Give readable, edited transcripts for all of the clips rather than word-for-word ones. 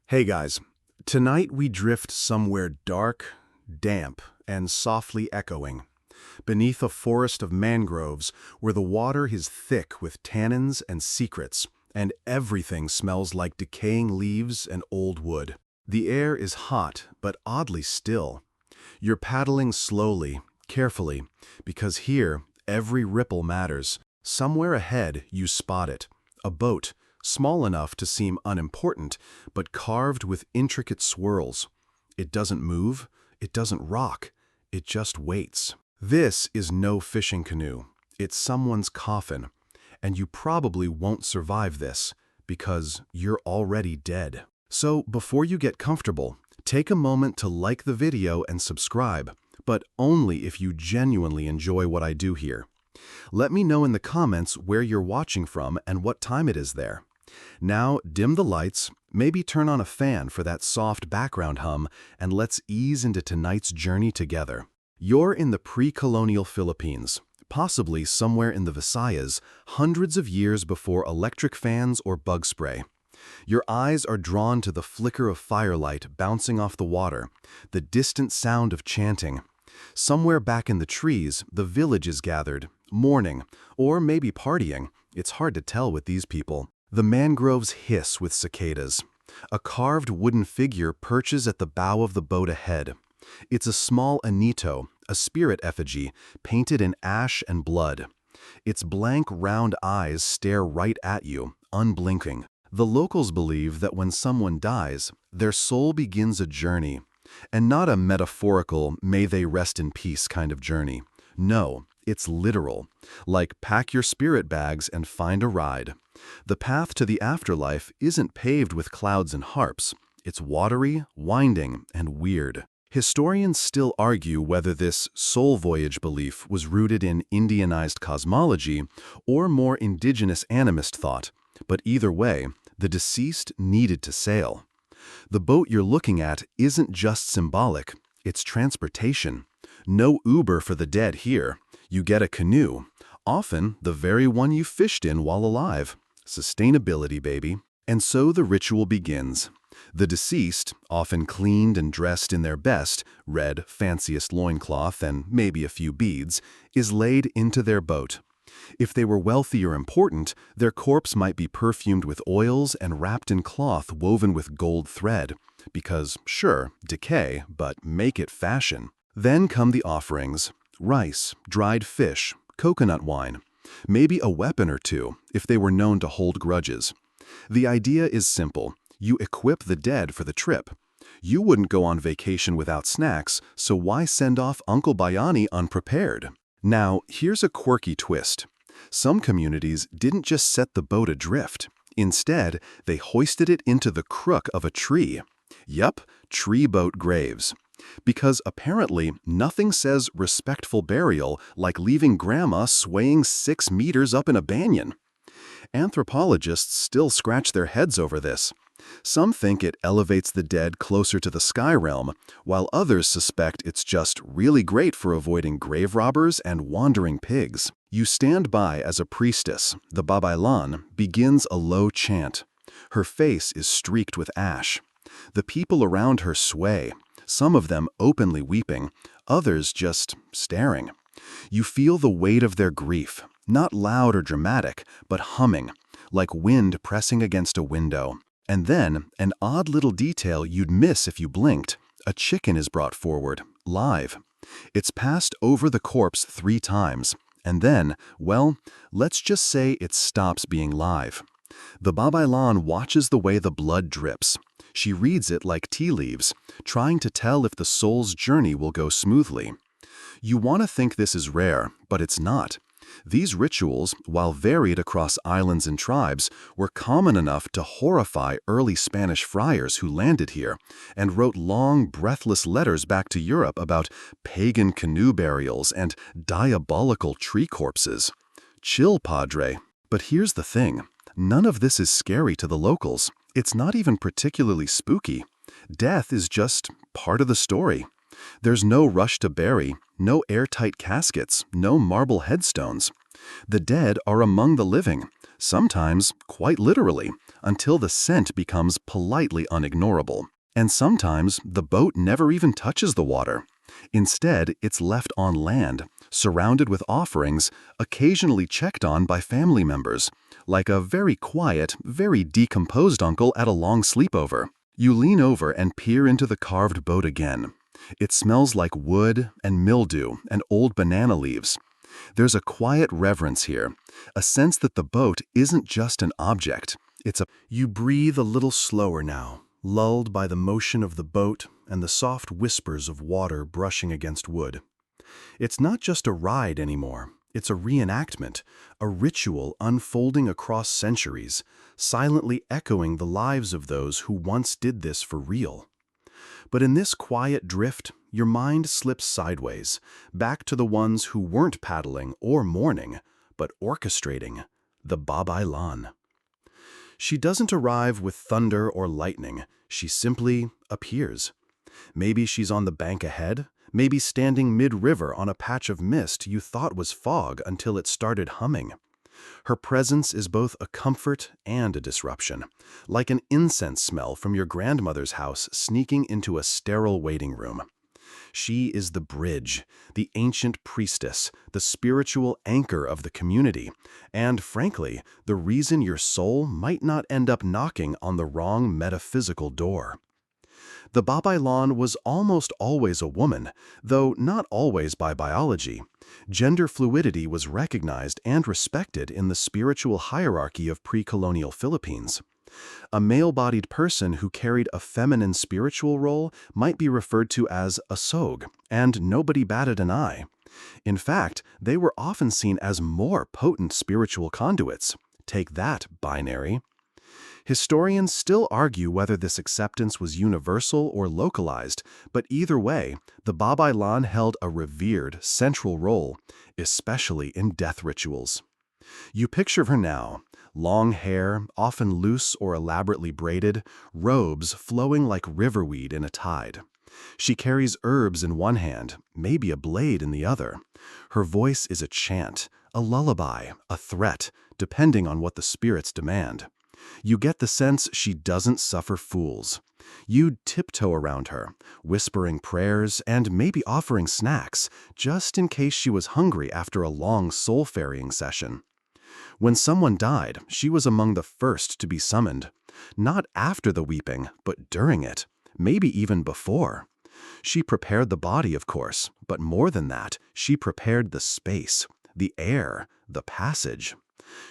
Hey guys, tonight we drift somewhere dark, damp, and softly echoing, beneath a forest of mangroves where the water is thick with tannins and secrets, and everything smells like decaying leaves and old wood. The air is hot, but oddly still. You're paddling slowly, carefully, because here every ripple matters. Somewhere ahead you spot it, a boat, small enough to seem unimportant, but carved with intricate swirls. It doesn't move, it doesn't rock, it just waits. This is no fishing canoe. It's someone's coffin. And you probably won't survive this, because you're already dead. So before you get comfortable, take a moment to like the video and subscribe, but only if you genuinely enjoy what I do here. Let me know in the comments where you're watching from and what time it is there. Now dim the lights, maybe turn on a fan for that soft background hum, and let's ease into tonight's journey together. You're in the pre-colonial Philippines, possibly somewhere in the Visayas, hundreds of years before electric fans or bug spray. Your eyes are drawn to the flicker of firelight bouncing off the water, the distant sound of chanting. Somewhere back in the trees, the village is gathered, mourning, or maybe partying. It's hard to tell with these people. The mangroves hiss with cicadas. A carved wooden figure perches at the bow of the boat ahead. It's a small anito, a spirit effigy, painted in ash and blood. Its blank, round eyes stare right at you, unblinking. The locals believe that when someone dies, their soul begins a journey. And not a metaphorical, may they rest in peace kind of journey. No, it's literal, like pack your spirit bags and find a ride. The path to the afterlife isn't paved with clouds and harps. It's watery, winding, and weird. Historians still argue whether this soul voyage belief was rooted in Indianized cosmology or more indigenous animist thought, but either way, the deceased needed to sail. The boat you're looking at isn't just symbolic, it's transportation. No Uber for the dead here. You get a canoe, often the very one you fished in while alive. Sustainability, baby. And so the ritual begins. The deceased, often cleaned and dressed in their best, red, fanciest loincloth and maybe a few beads, is laid into their boat. If they were wealthy or important, their corpse might be perfumed with oils and wrapped in cloth woven with gold thread. Because, sure, decay, but make it fashion. Then come the offerings: rice, dried fish, coconut wine, maybe a weapon or two, if they were known to hold grudges. The idea is simple. You equip the dead for the trip. You wouldn't go on vacation without snacks, so why send off Uncle Bayani unprepared? Now, here's a quirky twist. Some communities didn't just set the boat adrift. Instead, they hoisted it into the crook of a tree. Yup, tree boat graves. Because apparently nothing says respectful burial like leaving grandma swaying 6 meters up in a banyan. Anthropologists still scratch their heads over this. Some think it elevates the dead closer to the sky realm, while others suspect it's just really great for avoiding grave robbers and wandering pigs. You stand by as a priestess, the babaylan, begins a low chant. Her face is streaked with ash. The people around her sway, some of them openly weeping, others just staring. You feel the weight of their grief, not loud or dramatic, but humming, like wind pressing against a window. And then, an odd little detail you'd miss if you blinked, a chicken is brought forward, live. It's passed over the corpse 3 times, and then, well, let's just say it stops being live. The babaylan watches the way the blood drips. She reads it like tea leaves, trying to tell if the soul's journey will go smoothly. You want to think this is rare, but it's not. These rituals, while varied across islands and tribes, were common enough to horrify early Spanish friars who landed here and wrote long, breathless letters back to Europe about pagan canoe burials and diabolical tree corpses. Chill, padre. But here's the thing. None of this is scary to the locals. It's not even particularly spooky. Death is just part of the story. There's no rush to bury, no airtight caskets, no marble headstones. The dead are among the living, sometimes quite literally, until the scent becomes politely unignorable. And sometimes the boat never even touches the water. Instead, it's left on land, surrounded with offerings, occasionally checked on by family members, like a very quiet, very decomposed uncle at a long sleepover. You lean over and peer into the carved boat again. It smells like wood and mildew and old banana leaves. There's a quiet reverence here, a sense that the boat isn't just an object. You breathe a little slower now, lulled by the motion of the boat and the soft whispers of water brushing against wood. It's not just a ride anymore. It's a reenactment, a ritual unfolding across centuries, silently echoing the lives of those who once did this for real. But in this quiet drift, your mind slips sideways, back to the ones who weren't paddling or mourning, but orchestrating, the Babaylan. She doesn't arrive with thunder or lightning, she simply appears. Maybe she's on the bank ahead, maybe standing mid-river on a patch of mist you thought was fog until it started humming. Her presence is both a comfort and a disruption, like an incense smell from your grandmother's house sneaking into a sterile waiting room. She is the bridge, the ancient priestess, the spiritual anchor of the community, and, frankly, the reason your soul might not end up knocking on the wrong metaphysical door. The Babaylan was almost always a woman, though not always by biology. Gender fluidity was recognized and respected in the spiritual hierarchy of pre-colonial Philippines. A male-bodied person who carried a feminine spiritual role might be referred to as a sog, and nobody batted an eye. In fact, they were often seen as more potent spiritual conduits. Take that, binary. Historians still argue whether this acceptance was universal or localized, but either way, the Babaylan held a revered, central role, especially in death rituals. You picture her now, long hair, often loose or elaborately braided, robes flowing like riverweed in a tide. She carries herbs in one hand, maybe a blade in the other. Her voice is a chant, a lullaby, a threat, depending on what the spirits demand. You get the sense she doesn't suffer fools. You'd tiptoe around her, whispering prayers and maybe offering snacks, just in case she was hungry after a long soul-ferrying session. When someone died, she was among the first to be summoned. Not after the weeping, but during it, maybe even before. She prepared the body, of course, but more than that, she prepared the space, the air, the passage.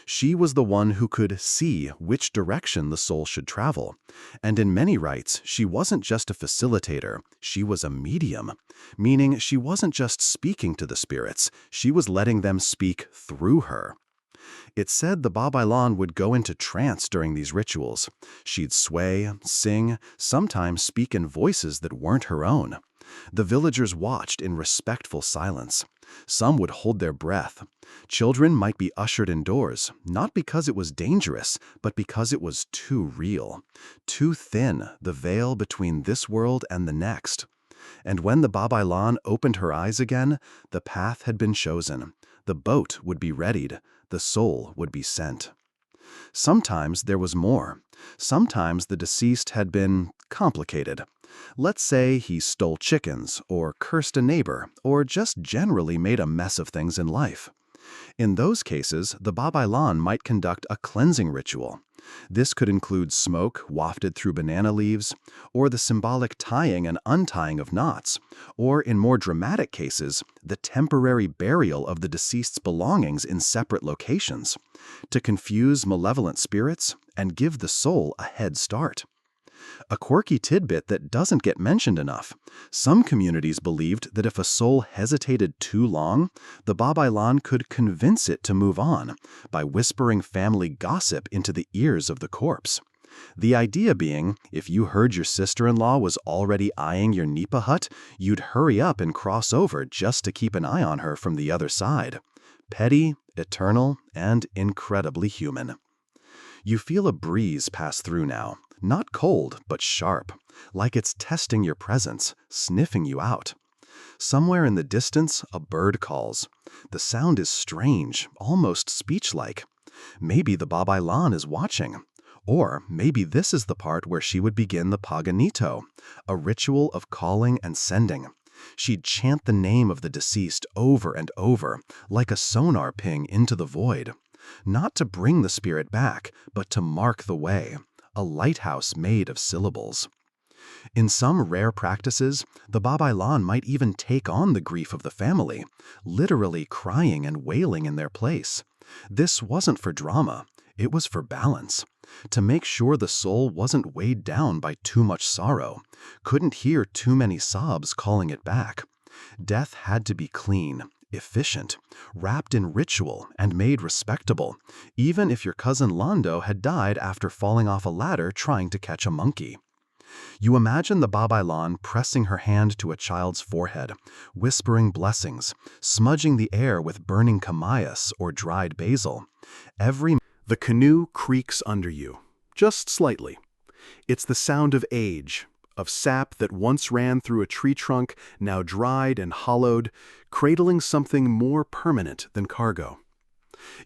She was the one who could see which direction the soul should travel. And in many rites, she wasn't just a facilitator, she was a medium, meaning she wasn't just speaking to the spirits, she was letting them speak through her. It's said the Babaylan would go into trance during these rituals. She'd sway, sing, sometimes speak in voices that weren't her own. The villagers watched in respectful silence. Some would hold their breath. Children might be ushered indoors, not because it was dangerous, but because it was too real. Too thin, the veil between this world and the next. And when the Babaylan opened her eyes again, the path had been chosen. The boat would be readied. The soul would be sent. Sometimes there was more. Sometimes the deceased had been complicated. Let's say he stole chickens, or cursed a neighbor, or just generally made a mess of things in life. In those cases, the Babaylan might conduct a cleansing ritual. This could include smoke wafted through banana leaves, or the symbolic tying and untying of knots, or in more dramatic cases, the temporary burial of the deceased's belongings in separate locations, to confuse malevolent spirits and give the soul a head start. A quirky tidbit that doesn't get mentioned enough. Some communities believed that if a soul hesitated too long, the Babaylan could convince it to move on by whispering family gossip into the ears of the corpse. The idea being, if you heard your sister-in-law was already eyeing your nipa hut, you'd hurry up and cross over just to keep an eye on her from the other side. Petty, eternal, and incredibly human. You feel a breeze pass through now. Not cold, but sharp, like it's testing your presence, sniffing you out. Somewhere in the distance, a bird calls. The sound is strange, almost speech-like. Maybe the Babaylan is watching. Or maybe this is the part where she would begin the paganito, a ritual of calling and sending. She'd chant the name of the deceased over and over, like a sonar ping into the void. Not to bring the spirit back, but to mark the way, a lighthouse made of syllables. In some rare practices, the Babaylan might even take on the grief of the family, literally crying and wailing in their place. This wasn't for drama, it was for balance. To make sure the soul wasn't weighed down by too much sorrow, couldn't hear too many sobs calling it back. Death had to be clean, efficient, wrapped in ritual, and made respectable, even if your cousin Lando had died after falling off a ladder trying to catch a monkey. You imagine the Babaylan pressing her hand to a child's forehead, whispering blessings, smudging the air with burning kamayas or dried basil. The canoe creaks under you, just slightly. It's the sound of age, of sap that once ran through a tree trunk, now dried and hollowed, cradling something more permanent than cargo.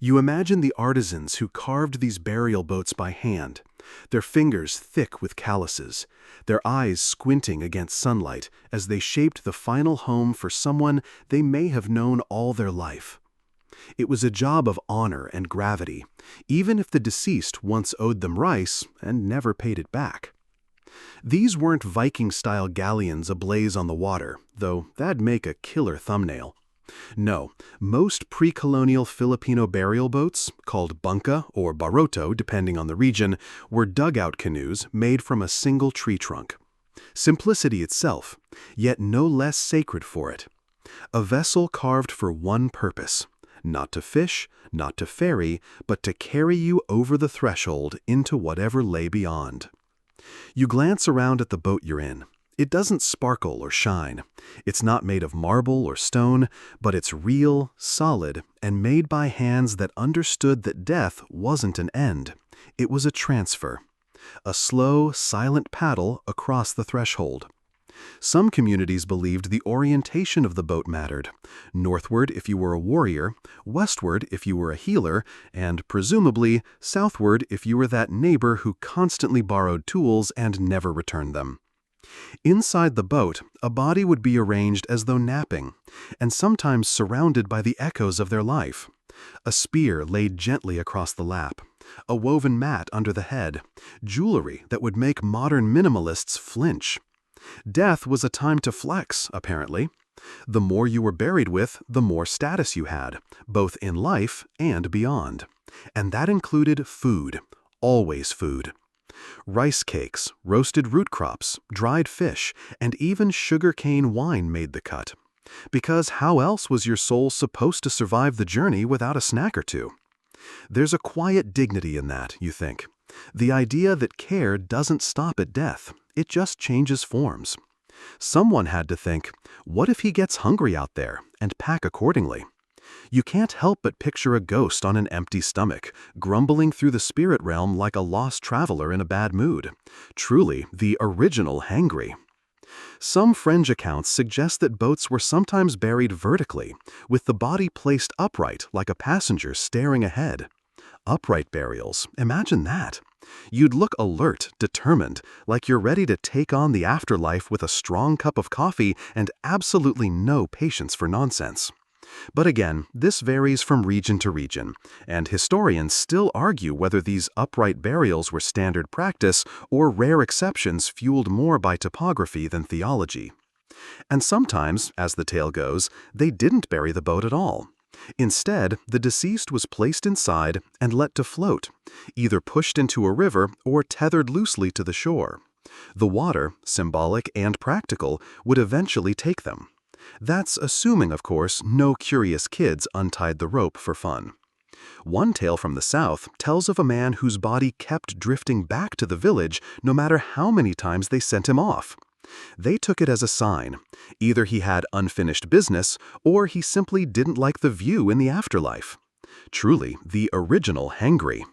You imagine the artisans who carved these burial boats by hand, their fingers thick with calluses, their eyes squinting against sunlight as they shaped the final home for someone they may have known all their life. It was a job of honor and gravity, even if the deceased once owed them rice and never paid it back. These weren't Viking-style galleons ablaze on the water, though that'd make a killer thumbnail. No, most pre-colonial Filipino burial boats, called bangka or baroto depending on the region, were dugout canoes made from a single tree trunk. Simplicity itself, yet no less sacred for it. A vessel carved for one purpose: not to fish, not to ferry, but to carry you over the threshold into whatever lay beyond. You glance around at the boat you're in. It doesn't sparkle or shine. It's not made of marble or stone, but it's real, solid, and made by hands that understood that death wasn't an end. It was a transfer. A slow, silent paddle across the threshold. Some communities believed the orientation of the boat mattered. Northward if you were a warrior, westward if you were a healer, and presumably southward if you were that neighbor who constantly borrowed tools and never returned them. Inside the boat, a body would be arranged as though napping, and sometimes surrounded by the echoes of their life. A spear laid gently across the lap, a woven mat under the head, jewelry that would make modern minimalists flinch. Death was a time to flex, apparently. The more you were buried with, the more status you had, both in life and beyond. And that included food, always food. Rice cakes, roasted root crops, dried fish, and even sugarcane wine made the cut. Because how else was your soul supposed to survive the journey without a snack or two? There's a quiet dignity in that, you think. The idea that care doesn't stop at death, it just changes forms. Someone had to think, what if he gets hungry out there, and pack accordingly? You can't help but picture a ghost on an empty stomach, grumbling through the spirit realm like a lost traveler in a bad mood. Truly, the original hangry. Some fringe accounts suggest that boats were sometimes buried vertically, with the body placed upright like a passenger staring ahead. Upright burials, imagine that. You'd look alert, determined, like you're ready to take on the afterlife with a strong cup of coffee and absolutely no patience for nonsense. But again, this varies from region to region, and historians still argue whether these upright burials were standard practice or rare exceptions fueled more by topography than theology. And sometimes, as the tale goes, they didn't bury the boat at all. Instead, the deceased was placed inside and let to float, either pushed into a river or tethered loosely to the shore. The water, symbolic and practical, would eventually take them. That's assuming, of course, no curious kids untied the rope for fun. One tale from the South tells of a man whose body kept drifting back to the village no matter how many times they sent him off. They took it as a sign. Either he had unfinished business, or he simply didn't like the view in the afterlife. Truly, the original hangry.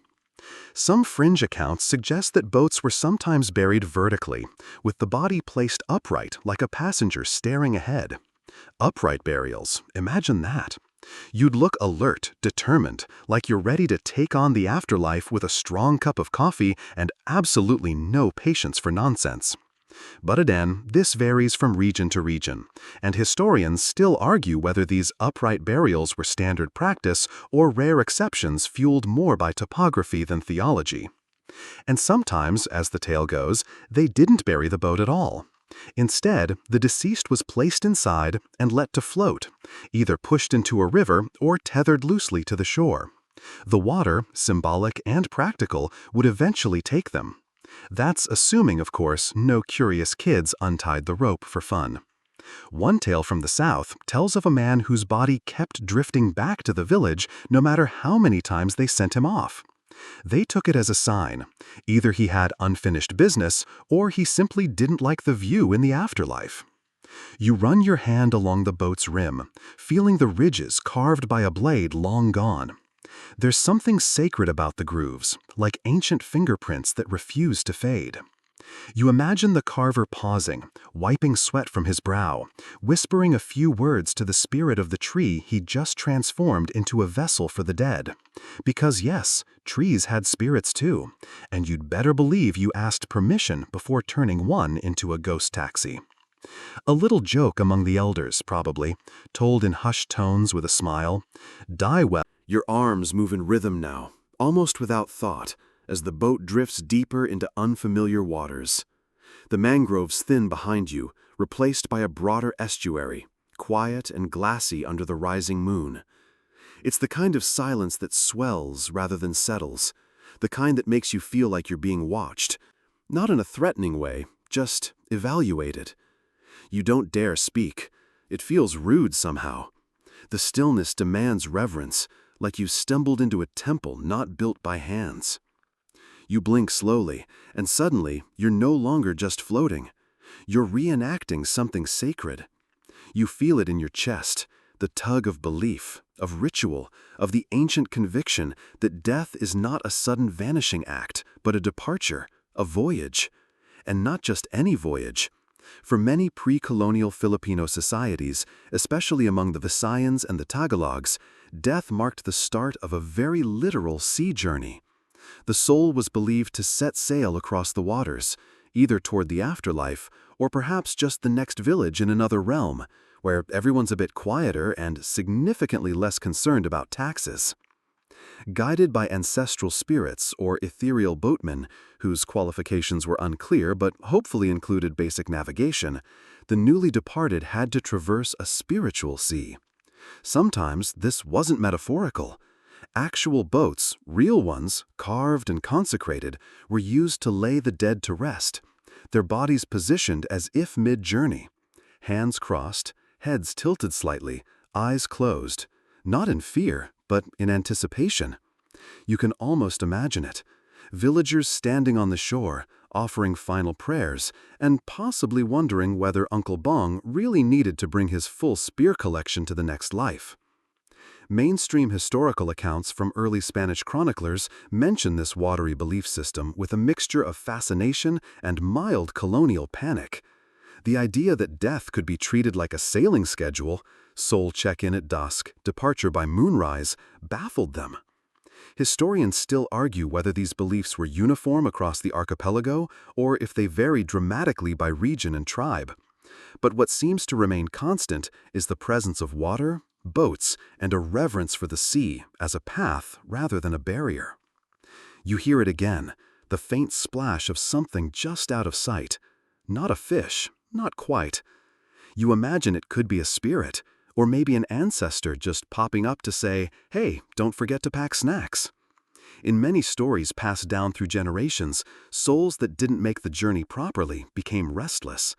Some fringe accounts suggest that boats were sometimes buried vertically, with the body placed upright like a passenger staring ahead. Upright burials, imagine that. You'd look alert, determined, like you're ready to take on the afterlife with a strong cup of coffee and absolutely no patience for nonsense. But again, this varies from region to region, and historians still argue whether these upright burials were standard practice or rare exceptions fueled more by topography than theology. And sometimes, as the tale goes, they didn't bury the boat at all. Instead, the deceased was placed inside and let to float, either pushed into a river or tethered loosely to the shore. The water, symbolic and practical, would eventually take them. That's assuming, of course, no curious kids untied the rope for fun. One tale from the South tells of a man whose body kept drifting back to the village no matter how many times they sent him off. They took it as a sign. Either he had unfinished business, or he simply didn't like the view in the afterlife. You run your hand along the boat's rim, feeling the ridges carved by a blade long gone. There's something sacred about the grooves, like ancient fingerprints that refuse to fade. You imagine the carver pausing, wiping sweat from his brow, whispering a few words to the spirit of the tree he'd just transformed into a vessel for the dead. Because yes, trees had spirits too, and you'd better believe you asked permission before turning one into a ghost taxi. A little joke among the elders, probably, told in hushed tones with a smile. Die well. Your arms move in rhythm now, almost without thought, as the boat drifts deeper into unfamiliar waters. The mangroves thin behind you, replaced by a broader estuary, quiet and glassy under the rising moon. It's the kind of silence that swells rather than settles, the kind that makes you feel like you're being watched. Not in a threatening way, just evaluated. You don't dare speak. It feels rude somehow. The stillness demands reverence, like you stumbled into a temple not built by hands. You blink slowly, and suddenly you're no longer just floating. You're reenacting something sacred. You feel it in your chest, the tug of belief, of ritual, of the ancient conviction that death is not a sudden vanishing act, but a departure, a voyage. And not just any voyage. For many pre-colonial Filipino societies, especially among the Visayans and the Tagalogs, death marked the start of a very literal sea journey. The soul was believed to set sail across the waters, either toward the afterlife or perhaps just the next village in another realm, where everyone's a bit quieter and significantly less concerned about taxes. Guided by ancestral spirits or ethereal boatmen, whose qualifications were unclear but hopefully included basic navigation, the newly departed had to traverse a spiritual sea. Sometimes this wasn't metaphorical. Actual boats, real ones, carved and consecrated, were used to lay the dead to rest, their bodies positioned as if mid-journey. Hands crossed, heads tilted slightly, eyes closed, not in fear, but in anticipation. You can almost imagine it. Villagers standing on the shore, offering final prayers, and possibly wondering whether Uncle Bong really needed to bring his full spear collection to the next life. Mainstream historical accounts from early Spanish chroniclers mention this watery belief system with a mixture of fascination and mild colonial panic. The idea that death could be treated like a sailing schedule, soul check-in at dusk, departure by moonrise, baffled them. Historians still argue whether these beliefs were uniform across the archipelago or if they vary dramatically by region and tribe. But what seems to remain constant is the presence of water, boats, and a reverence for the sea as a path rather than a barrier. You hear it again, the faint splash of something just out of sight. Not a fish, not quite. You imagine it could be a spirit, or maybe an ancestor just popping up to say, "Hey, don't forget to pack snacks." In many stories passed down through generations, souls that didn't make the journey properly became restless.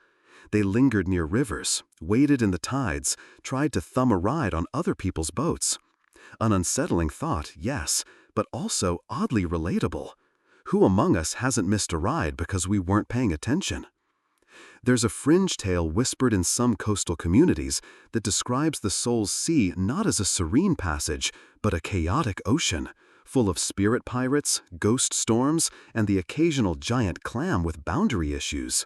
They lingered near rivers, waded in the tides, tried to thumb a ride on other people's boats. An unsettling thought, yes, but also oddly relatable. Who among us hasn't missed a ride because we weren't paying attention? There's a fringe tale whispered in some coastal communities that describes the soul's sea not as a serene passage, but a chaotic ocean, full of spirit pirates, ghost storms, and the occasional giant clam with boundary issues.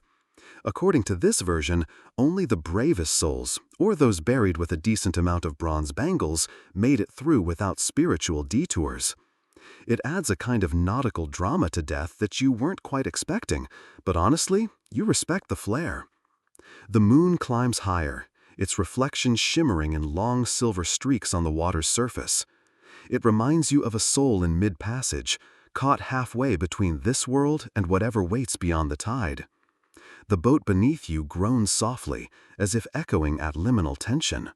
According to this version, only the bravest souls, or those buried with a decent amount of bronze bangles, made it through without spiritual detours. It adds a kind of nautical drama to death that you weren't quite expecting, but honestly, you respect the flair. The moon climbs higher, its reflection shimmering in long silver streaks on the water's surface. It reminds you of a soul in mid-passage, caught halfway between this world and whatever waits beyond the tide. The boat beneath you groans softly, as if echoing at liminal tension.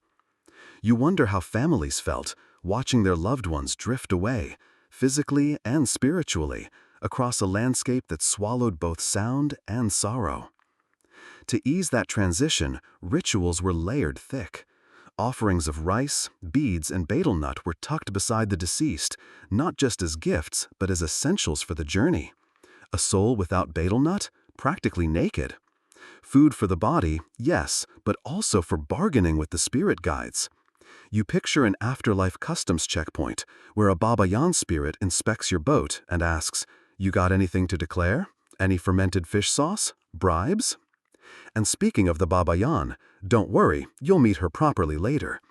You wonder how families felt, watching their loved ones drift away, physically and spiritually, across a landscape that swallowed both sound and sorrow. To ease that transition, rituals were layered thick. Offerings of rice, beads, and betel nut were tucked beside the deceased, not just as gifts, but as essentials for the journey. A soul without betel nut? Practically naked. Food for the body, yes, but also for bargaining with the spirit guides. You picture an afterlife customs checkpoint, where a Babayan spirit inspects your boat and asks, "You got anything to declare? Any fermented fish sauce? Bribes?" And speaking of the Babayan, don't worry, you'll meet her properly later.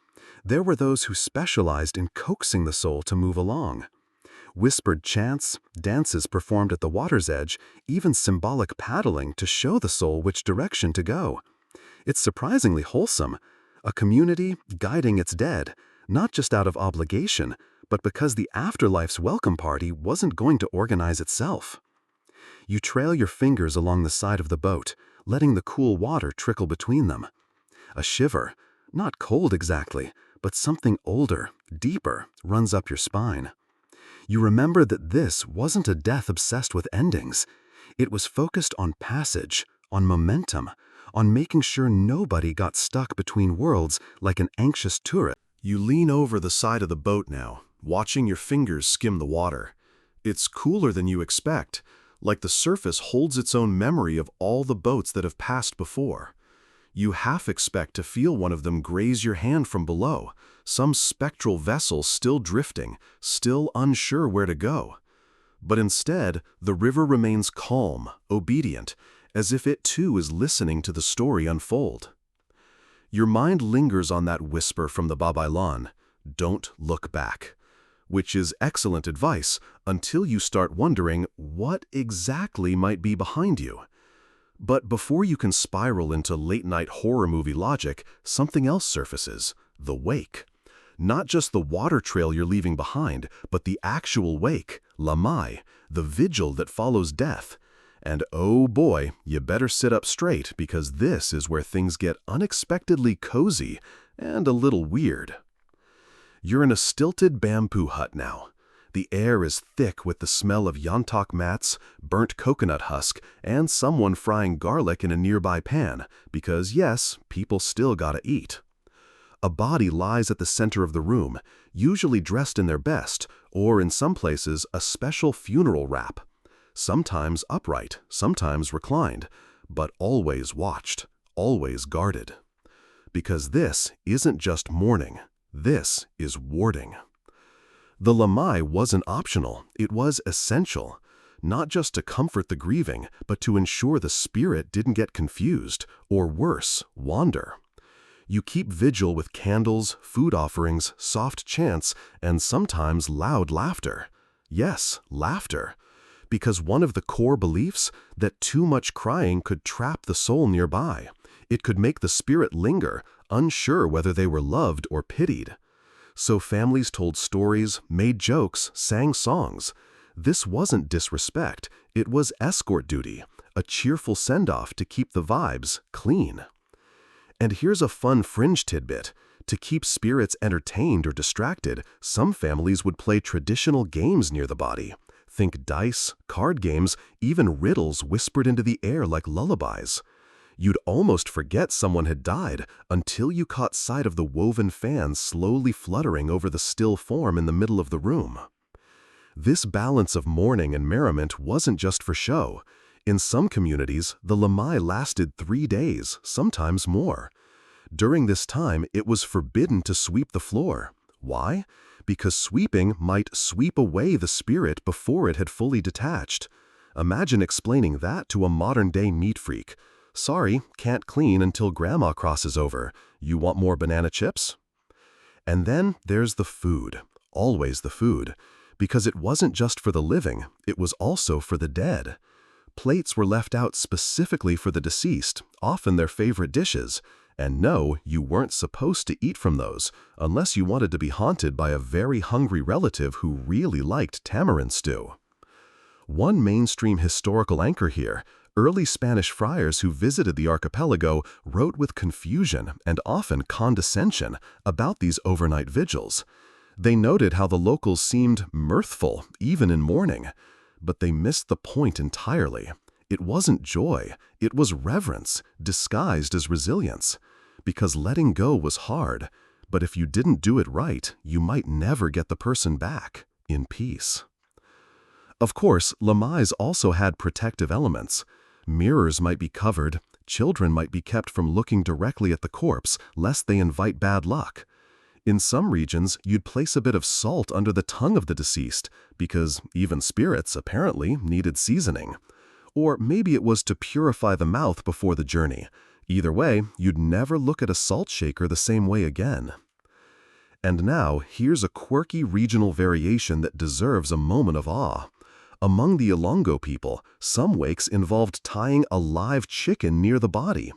There were those who specialized in coaxing the soul to move along. Whispered chants, dances performed at the water's edge, even symbolic paddling to show the soul which direction to go. It's surprisingly wholesome, a community guiding its dead, not just out of obligation, but because the afterlife's welcome party wasn't going to organize itself. You trail your fingers along the side of the boat, letting the cool water trickle between them. A shiver, not cold exactly, but something older, deeper, runs up your spine. You remember that this wasn't a death obsessed with endings. It was focused on passage, on momentum, on making sure nobody got stuck between worlds like an anxious tourist. You lean over the side of the boat now, watching your fingers skim the water. It's cooler than you expect, like the surface holds its own memory of all the boats that have passed before. You half expect to feel one of them graze your hand from below, some spectral vessel still drifting, still unsure where to go. But instead, the river remains calm, obedient, as if it too is listening to the story unfold. Your mind lingers on that whisper from the Babaylan, "Don't look back," which is excellent advice until you start wondering what exactly might be behind you. But before you can spiral into late-night horror movie logic, something else surfaces: the wake. Not just the water trail you're leaving behind, but the actual wake, lamai, the vigil that follows death. And oh boy, you better sit up straight because this is where things get unexpectedly cozy and a little weird. You're in a stilted bamboo hut now. The air is thick with the smell of yantok mats, burnt coconut husk, and someone frying garlic in a nearby pan, because yes, people still gotta eat. A body lies at the center of the room, usually dressed in their best, or in some places a special funeral wrap. Sometimes upright, sometimes reclined, but always watched, always guarded. Because this isn't just mourning, this is warding. The lamai wasn't optional, it was essential, not just to comfort the grieving, but to ensure the spirit didn't get confused, or worse, wander. You keep vigil with candles, food offerings, soft chants, and sometimes loud laughter. Yes, laughter. Because one of the core beliefs, that too much crying could trap the soul nearby. It could make the spirit linger, unsure whether they were loved or pitied. So families told stories, made jokes, sang songs. This wasn't disrespect, it was escort duty, a cheerful send-off to keep the vibes clean. And here's a fun fringe tidbit. To keep spirits entertained or distracted, some families would play traditional games near the body. Think dice, card games, even riddles whispered into the air like lullabies. You'd almost forget someone had died until you caught sight of the woven fans slowly fluttering over the still form in the middle of the room. This balance of mourning and merriment wasn't just for show. In some communities, the lamai lasted 3 days, sometimes more. During this time, it was forbidden to sweep the floor. Why? Because sweeping might sweep away the spirit before it had fully detached. Imagine explaining that to a modern-day meat freak. Sorry, can't clean until Grandma crosses over. You want more banana chips? And then there's the food, always the food, because it wasn't just for the living, it was also for the dead. Plates were left out specifically for the deceased, often their favorite dishes, and no, you weren't supposed to eat from those, unless you wanted to be haunted by a very hungry relative who really liked tamarind stew. One mainstream historical anchor here, early Spanish friars who visited the archipelago wrote with confusion and often condescension about these overnight vigils. They noted how the locals seemed mirthful, even in mourning. But they missed the point entirely. It wasn't joy, it was reverence, disguised as resilience. Because letting go was hard, but if you didn't do it right, you might never get the person back, in peace. Of course, Lamais also had protective elements. Mirrors might be covered, children might be kept from looking directly at the corpse, lest they invite bad luck. In some regions, you'd place a bit of salt under the tongue of the deceased, because even spirits, apparently, needed seasoning. Or maybe it was to purify the mouth before the journey. Either way, you'd never look at a salt shaker the same way again. And now, here's a quirky regional variation that deserves a moment of awe. Among the Ilongo people, some wakes involved tying a live chicken near the body.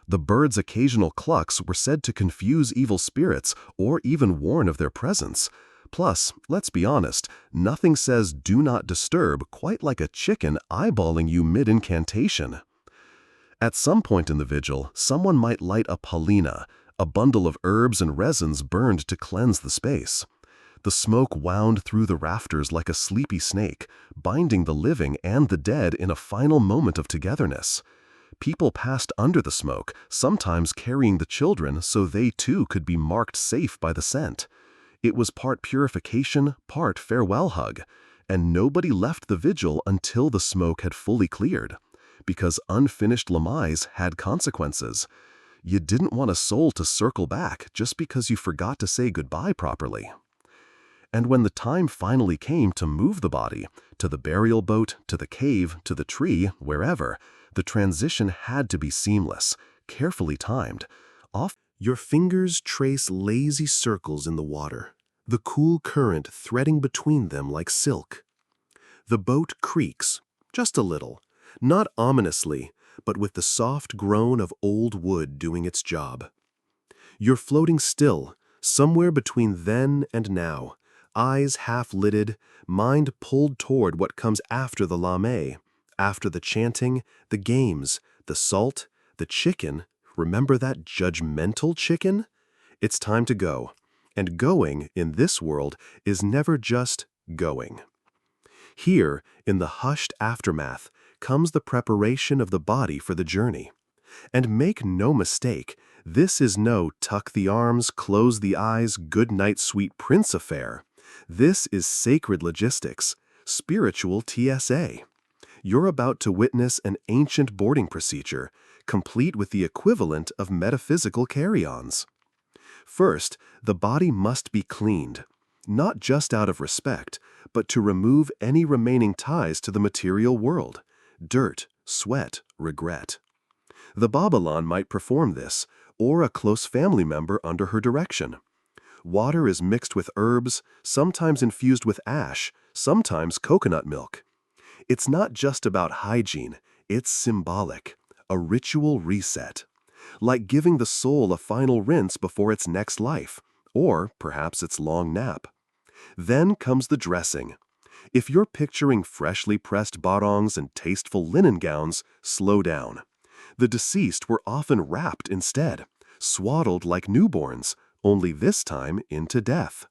The bird's occasional clucks were said to confuse evil spirits or even warn of their presence. Plus, let's be honest, nothing says "do not disturb" quite like a chicken eyeballing you mid-incantation. At some point in the vigil, someone might light a palina, a bundle of herbs and resins burned to cleanse the space. The smoke wound through the rafters like a sleepy snake, binding the living and the dead in a final moment of togetherness. People passed under the smoke, sometimes carrying the children so they too could be marked safe by the scent. It was part purification, part farewell hug, and nobody left the vigil until the smoke had fully cleared. Because unfinished lamais had consequences. You didn't want a soul to circle back just because you forgot to say goodbye properly. And when the time finally came to move the body, to the burial boat, to the cave, to the tree, wherever, the transition had to be seamless, carefully timed. Your fingers trace lazy circles in the water, the cool current threading between them like silk. The boat creaks, just a little, not ominously, but with the soft groan of old wood doing its job. You're floating still, somewhere between then and now, eyes half-lidded, mind pulled toward what comes after the lamé, after the chanting, the games, the salt, the chicken. Remember that judgmental chicken? It's time to go. And going, in this world, is never just going. Here, in the hushed aftermath, comes the preparation of the body for the journey. And make no mistake, this is no tuck the arms, close the eyes, good night sweet prince affair. This is sacred logistics, spiritual TSA. You're about to witness an ancient boarding procedure, complete with the equivalent of metaphysical carry-ons. First, the body must be cleaned, not just out of respect, but to remove any remaining ties to the material world, dirt, sweat, regret. The Babylon might perform this, or a close family member under her direction. Water is mixed with herbs, sometimes infused with ash, sometimes coconut milk. It's not just about hygiene, it's symbolic, a ritual reset. Like giving the soul a final rinse before its next life, or perhaps its long nap. Then comes the dressing. If you're picturing freshly pressed barongs and tasteful linen gowns, slow down. The deceased were often wrapped instead, swaddled like newborns, only this time into death.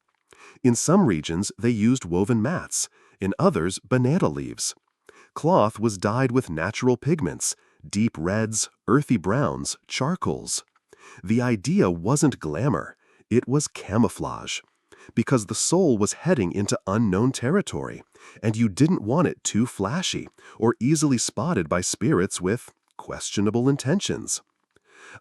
In some regions, they used woven mats, in others, banana leaves. Cloth was dyed with natural pigments, deep reds, earthy browns, charcoals. The idea wasn't glamour, it was camouflage. Because the soul was heading into unknown territory, and you didn't want it too flashy or easily spotted by spirits with questionable intentions.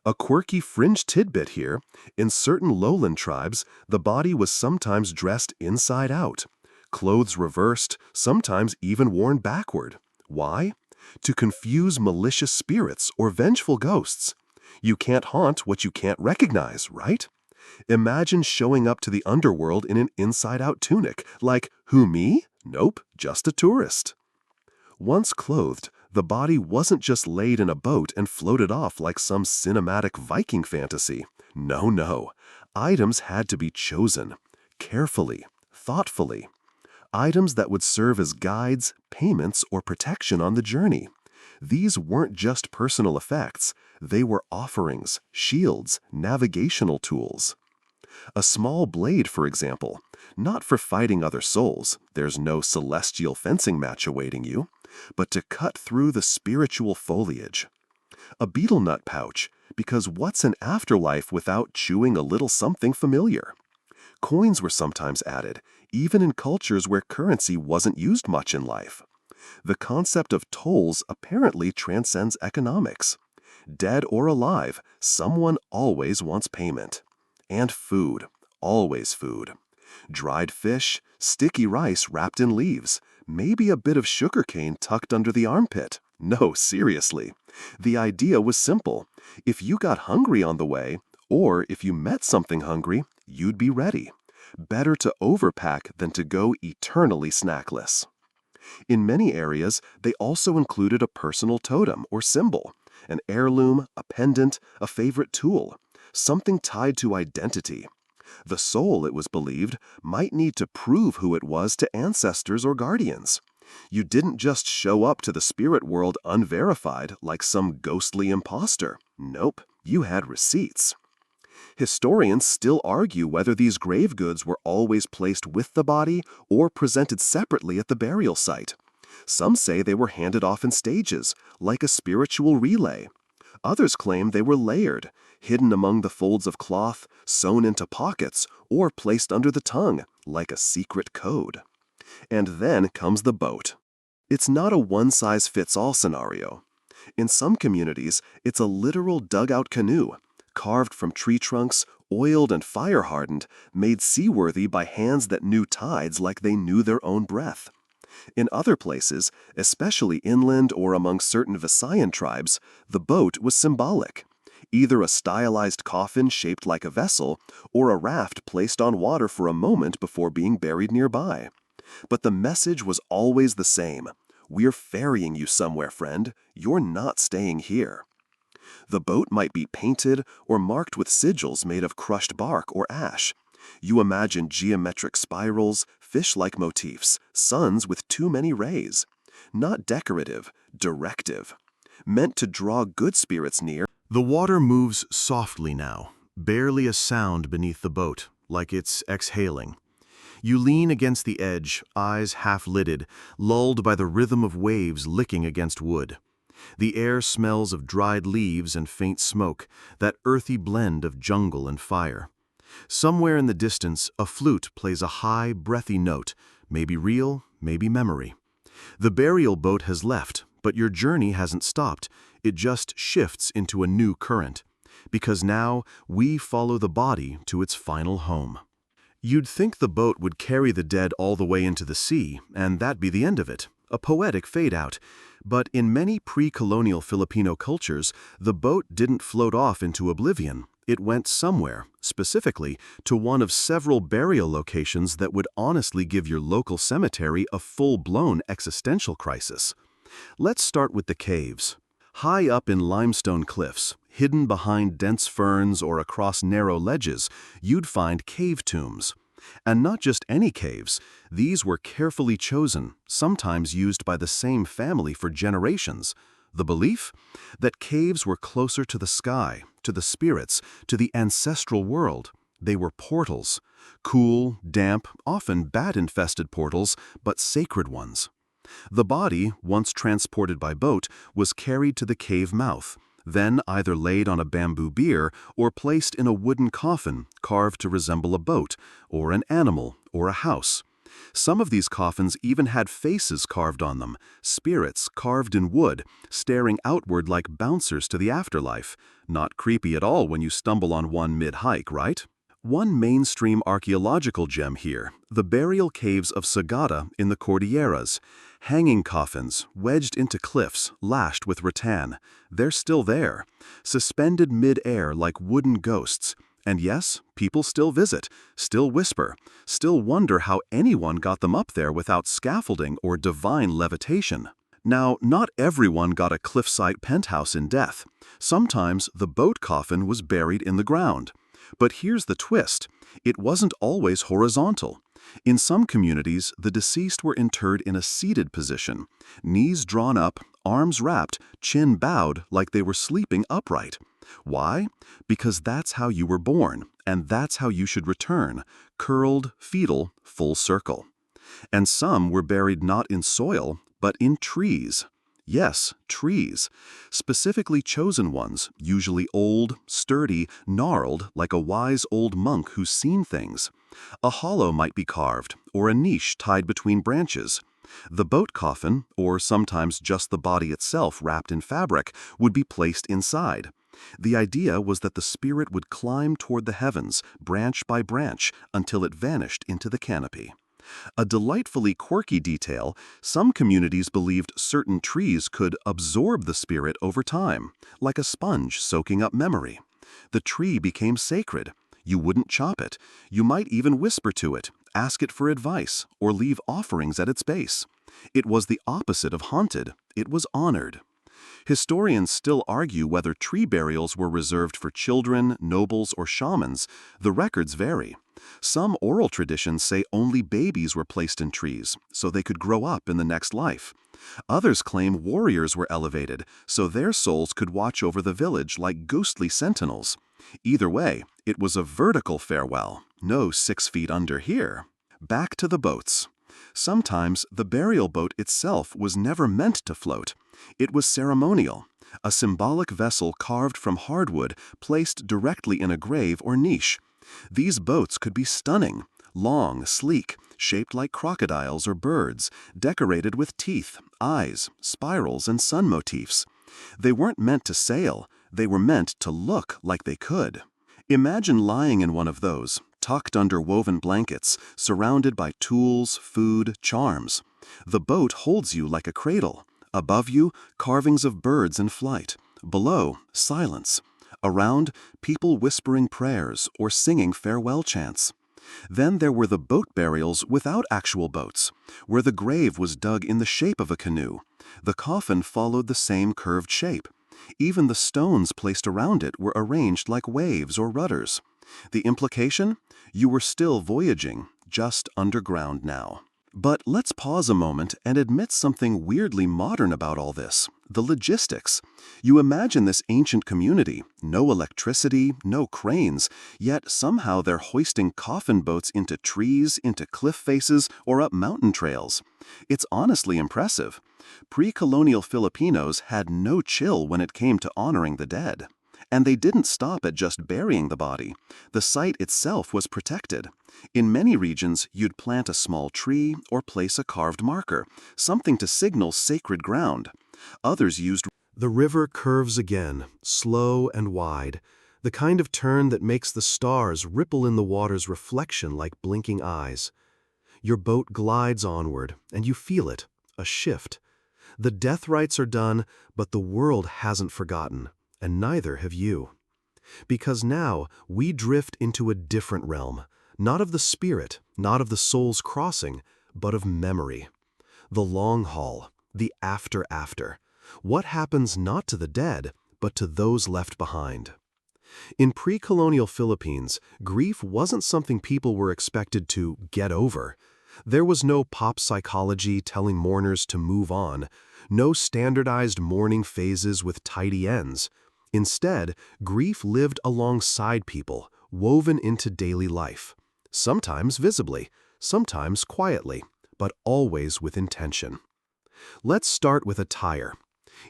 A quirky fringe tidbit here, in certain lowland tribes, the body was sometimes dressed inside out, clothes reversed, sometimes even worn backward. Why? to confuse malicious spirits or vengeful ghosts. You can't haunt what you can't recognize, right? Imagine showing up to the underworld in an inside-out tunic, like, who, me? Nope, just a tourist. Once clothed, the body wasn't just laid in a boat and floated off like some cinematic Viking fantasy. No, no. Items had to be chosen, carefully, thoughtfully. Items that would serve as guides, payments, or protection on the journey. These weren't just personal effects, they were offerings, shields, navigational tools. A small blade, for example, not for fighting other souls, there's no celestial fencing match awaiting you, but to cut through the spiritual foliage. A betel nut pouch, because what's an afterlife without chewing a little something familiar? Coins were sometimes added, even in cultures where currency wasn't used much in life. The concept of tolls apparently transcends economics. Dead or alive, someone always wants payment. And food, always food. Dried fish, sticky rice wrapped in leaves, maybe a bit of sugarcane tucked under the armpit. No, seriously. The idea was simple. If you got hungry on the way, or if you met something hungry, you'd be ready. Better to overpack than to go eternally snackless. In many areas, they also included a personal totem or symbol, an heirloom, a pendant, a favorite tool, something tied to identity. The soul, it was believed, might need to prove who it was to ancestors or guardians. You didn't just show up to the spirit world unverified like some ghostly imposter. Nope, you had receipts. Historians still argue whether these grave goods were always placed with the body or presented separately at the burial site. Some say they were handed off in stages, like a spiritual relay. Others claim they were layered, hidden among the folds of cloth, sewn into pockets, or placed under the tongue, like a secret code. And then comes the boat. It's not a one-size-fits-all scenario. In some communities, it's a literal dugout canoe, carved from tree trunks, oiled and fire-hardened, made seaworthy by hands that knew tides like they knew their own breath. In other places, especially inland or among certain Visayan tribes, the boat was symbolic. Either a stylized coffin shaped like a vessel, or a raft placed on water for a moment before being buried nearby. But the message was always the same. We're ferrying you somewhere, friend. You're not staying here. The boat might be painted or marked with sigils made of crushed bark or ash. You imagine geometric spirals, fish-like motifs, suns with too many rays. Not decorative, directive. Meant to draw good spirits near. The water moves softly now, barely a sound beneath the boat, like it's exhaling. You lean against the edge, eyes half-lidded, lulled by the rhythm of waves licking against wood. The air smells of dried leaves and faint smoke, that earthy blend of jungle and fire. Somewhere in the distance, a flute plays a high, breathy note, maybe real, maybe memory. The burial boat has left, but your journey hasn't stopped. It just shifts into a new current. Because now, we follow the body to its final home. You'd think the boat would carry the dead all the way into the sea, and that'd be the end of it, a poetic fade-out. But in many pre-colonial Filipino cultures, the boat didn't float off into oblivion. It went somewhere, specifically to one of several burial locations that would honestly give your local cemetery a full-blown existential crisis. Let's start with the caves. High up in limestone cliffs, hidden behind dense ferns or across narrow ledges, you'd find cave tombs. And not just any caves, these were carefully chosen, sometimes used by the same family for generations. The belief? That caves were closer to the sky, to the spirits, to the ancestral world. They were portals. Cool, damp, often bat-infested portals, but sacred ones. The body, once transported by boat, was carried to the cave mouth, then either laid on a bamboo bier or placed in a wooden coffin carved to resemble a boat, or an animal, or a house. Some of these coffins even had faces carved on them, spirits carved in wood, staring outward like bouncers to the afterlife. Not creepy at all when you stumble on one mid-hike, right? One mainstream archaeological gem here, the burial caves of Sagada in the Cordilleras. Hanging coffins, wedged into cliffs, lashed with rattan. They're still there, suspended mid-air like wooden ghosts. And yes, people still visit, still whisper, still wonder how anyone got them up there without scaffolding or divine levitation. Now, not everyone got a cliffside penthouse in death. Sometimes the boat coffin was buried in the ground. But here's the twist. It wasn't always horizontal. In some communities, the deceased were interred in a seated position, knees drawn up, arms wrapped, chin bowed like they were sleeping upright. Why? Because that's how you were born, and that's how you should return, curled, fetal, full circle. And some were buried not in soil, but in trees. Yes, trees. Specifically chosen ones, usually old, sturdy, gnarled, like a wise old monk who's seen things. A hollow might be carved, or a niche tied between branches. The boat coffin, or sometimes just the body itself wrapped in fabric, would be placed inside. The idea was that the spirit would climb toward the heavens, branch by branch, until it vanished into the canopy. A delightfully quirky detail, some communities believed certain trees could absorb the spirit over time, like a sponge soaking up memory. The tree became sacred. You wouldn't chop it. You might even whisper to it, ask it for advice, or leave offerings at its base. It was the opposite of haunted. It was honored. Historians still argue whether tree burials were reserved for children, nobles, or shamans. The records vary. Some oral traditions say only babies were placed in trees, so they could grow up in the next life. Others claim warriors were elevated, so their souls could watch over the village like ghostly sentinels. Either way, it was a vertical farewell, no 6 feet under here. Back to the boats. Sometimes the burial boat itself was never meant to float. It was ceremonial, a symbolic vessel carved from hardwood placed directly in a grave or niche. These boats could be stunning, long, sleek, shaped like crocodiles or birds, decorated with teeth, eyes, spirals, and sun motifs. They weren't meant to sail, they were meant to look like they could. Imagine lying in one of those, tucked under woven blankets, surrounded by tools, food, charms. The boat holds you like a cradle. Above you, carvings of birds in flight. Below, silence. Around, people whispering prayers or singing farewell chants. Then there were the boat burials without actual boats, where the grave was dug in the shape of a canoe. The coffin followed the same curved shape. Even the stones placed around it were arranged like waves or rudders. The implication? You were still voyaging, just underground now. But let's pause a moment and admit something weirdly modern about all this, the logistics. You imagine this ancient community, no electricity, no cranes, yet somehow they're hoisting coffin boats into trees, into cliff faces, or up mountain trails. It's honestly impressive. Pre-colonial Filipinos had no chill when it came to honoring the dead. And they didn't stop at just burying the body. The site itself was protected. In many regions, you'd plant a small tree or place a carved marker, something to signal sacred ground. Others used... The river curves again, slow and wide, the kind of turn that makes the stars ripple in the water's reflection like blinking eyes. Your boat glides onward, and you feel it, a shift. The death rites are done, but the world hasn't forgotten. And neither have you. Because now we drift into a different realm, not of the spirit, not of the soul's crossing, but of memory. The long haul, the after. What happens not to the dead, but to those left behind. In pre-colonial Philippines, grief wasn't something people were expected to get over. There was no pop psychology telling mourners to move on, no standardized mourning phases with tidy ends. Instead, grief lived alongside people, woven into daily life. Sometimes visibly, sometimes quietly, but always with intention. Let's start with attire.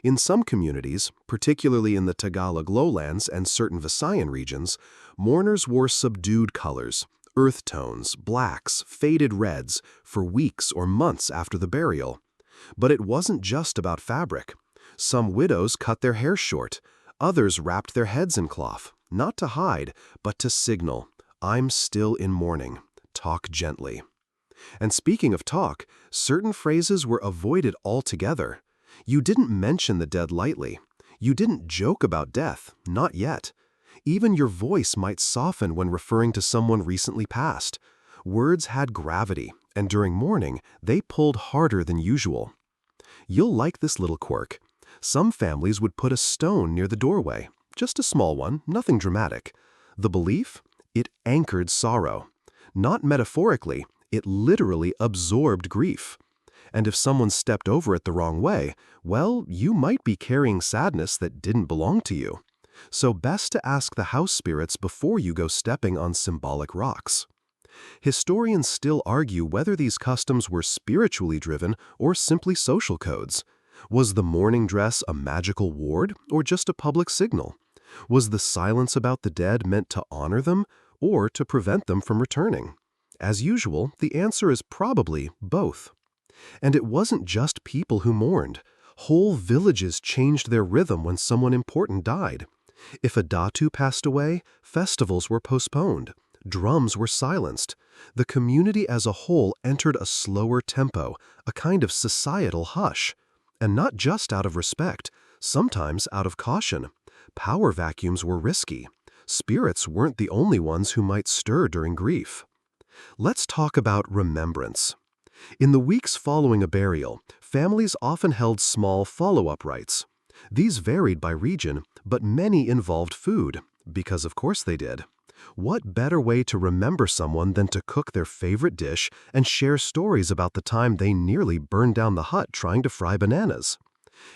In some communities, particularly in the Tagalog lowlands and certain Visayan regions, mourners wore subdued colors, earth tones, blacks, faded reds, for weeks or months after the burial. But it wasn't just about fabric. Some widows cut their hair short. Others wrapped their heads in cloth, not to hide, but to signal. I'm still in mourning. Talk gently. And speaking of talk, certain phrases were avoided altogether. You didn't mention the dead lightly. You didn't joke about death, not yet. Even your voice might soften when referring to someone recently passed. Words had gravity, and during mourning, they pulled harder than usual. You'll like this little quirk. Some families would put a stone near the doorway, just a small one, nothing dramatic. The belief? It anchored sorrow. Not metaphorically, it literally absorbed grief. And if someone stepped over it the wrong way, well, you might be carrying sadness that didn't belong to you. So best to ask the house spirits before you go stepping on symbolic rocks. Historians still argue whether these customs were spiritually driven or simply social codes. Was the mourning dress a magical ward or just a public signal? Was the silence about the dead meant to honor them or to prevent them from returning? As usual, the answer is probably both. And it wasn't just people who mourned. Whole villages changed their rhythm when someone important died. If a datu passed away, festivals were postponed. Drums were silenced. The community as a whole entered a slower tempo, a kind of societal hush. And not just out of respect, sometimes out of caution. Power vacuums were risky. Spirits weren't the only ones who might stir during grief. Let's talk about remembrance. In the weeks following a burial, families often held small follow-up rites. These varied by region, but many involved food, because of course they did. What better way to remember someone than to cook their favorite dish and share stories about the time they nearly burned down the hut trying to fry bananas?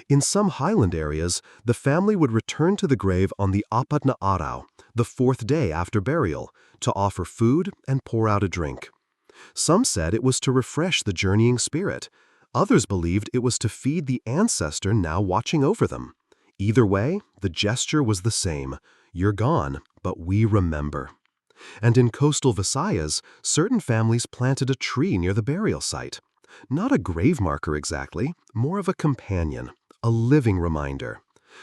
In some highland areas, the family would return to the grave on the apat na araw, the fourth day after burial, to offer food and pour out a drink. Some said it was to refresh the journeying spirit. Others believed it was to feed the ancestor now watching over them. Either way, the gesture was the same. You're gone, but we remember. And in coastal Visayas, certain families planted a tree near the burial site. Not a grave marker exactly, more of a companion, a living reminder.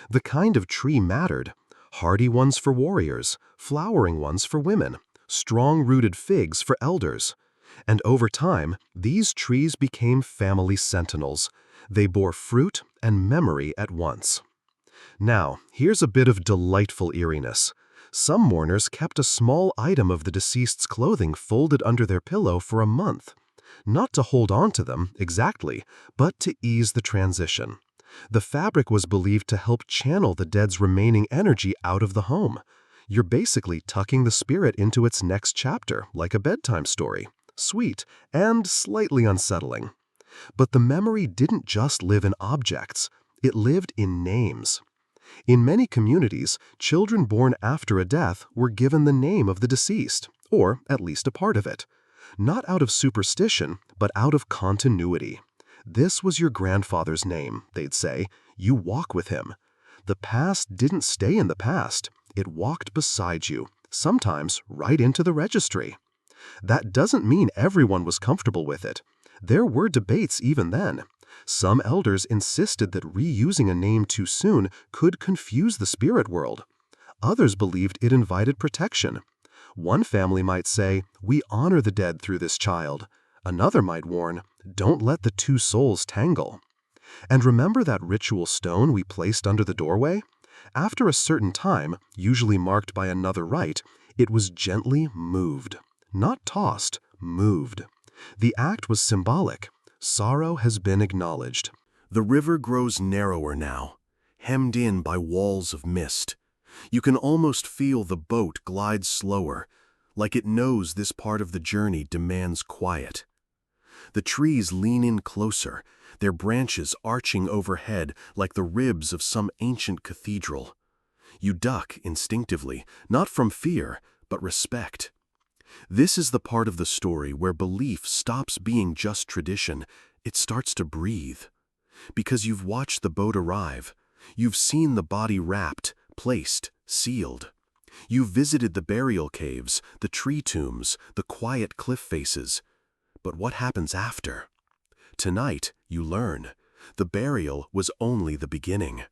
The kind of tree mattered. Hardy ones for warriors, flowering ones for women, strong-rooted figs for elders. And over time, these trees became family sentinels. They bore fruit and memory at once. Now, here's a bit of delightful eeriness. Some mourners kept a small item of the deceased's clothing folded under their pillow for a month. Not to hold on to them, exactly, but to ease the transition. The fabric was believed to help channel the dead's remaining energy out of the home. You're basically tucking the spirit into its next chapter, like a bedtime story. Sweet and slightly unsettling. But the memory didn't just live in objects. It lived in names. In many communities, children born after a death were given the name of the deceased, or at least a part of it. Not out of superstition, but out of continuity. This was your grandfather's name, they'd say. You walk with him. The past didn't stay in the past. It walked beside you, sometimes right into the registry. That doesn't mean everyone was comfortable with it. There were debates even then. Some elders insisted that reusing a name too soon could confuse the spirit world. Others believed it invited protection. One family might say, "We honor the dead through this child." Another might warn, "Don't let the two souls tangle." And remember that ritual stone we placed under the doorway? After a certain time, usually marked by another rite, it was gently moved. Not tossed, moved. The act was symbolic. Sorrow has been acknowledged. The river grows narrower now, hemmed in by walls of mist. You can almost feel the boat glide slower, like it knows this part of the journey demands quiet. The trees lean in closer, their branches arching overhead like the ribs of some ancient cathedral. You duck instinctively, not from fear, but respect. This is the part of the story where belief stops being just tradition, it starts to breathe. Because you've watched the boat arrive, you've seen the body wrapped, placed, sealed. You've visited the burial caves, the tree tombs, the quiet cliff faces. But what happens after? Tonight, you learn, the burial was only the beginning.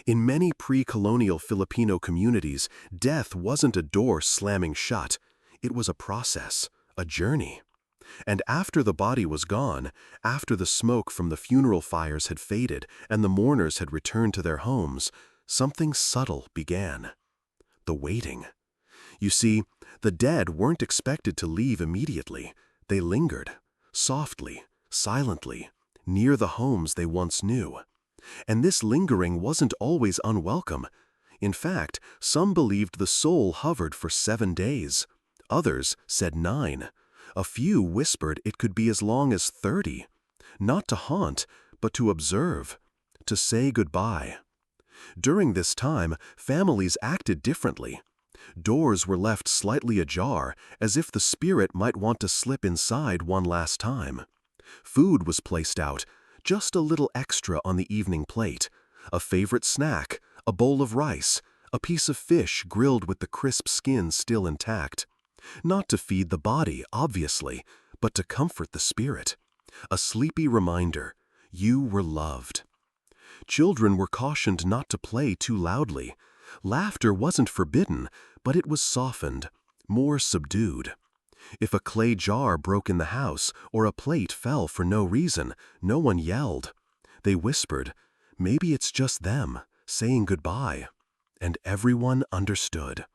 In many pre-colonial Filipino communities, death wasn't a door slamming shut. It was a process, a journey. And after the body was gone, after the smoke from the funeral fires had faded and the mourners had returned to their homes, something subtle began. The waiting. You see, the dead weren't expected to leave immediately. They lingered, softly, silently, near the homes they once knew. And this lingering wasn't always unwelcome. In fact, some believed the soul hovered for 7 days. Others said 9. A few whispered it could be as long as 30. Not to haunt, but to observe, to say goodbye. During this time, families acted differently. Doors were left slightly ajar, as if the spirit might want to slip inside one last time. Food was placed out, just a little extra on the evening plate. A favorite snack, a bowl of rice, a piece of fish grilled with the crisp skin still intact. Not to feed the body, obviously, but to comfort the spirit. A sleepy reminder, you were loved. Children were cautioned not to play too loudly. Laughter wasn't forbidden, but it was softened, more subdued. If a clay jar broke in the house or a plate fell for no reason, no one yelled. They whispered, maybe it's just them, saying goodbye. And everyone understood.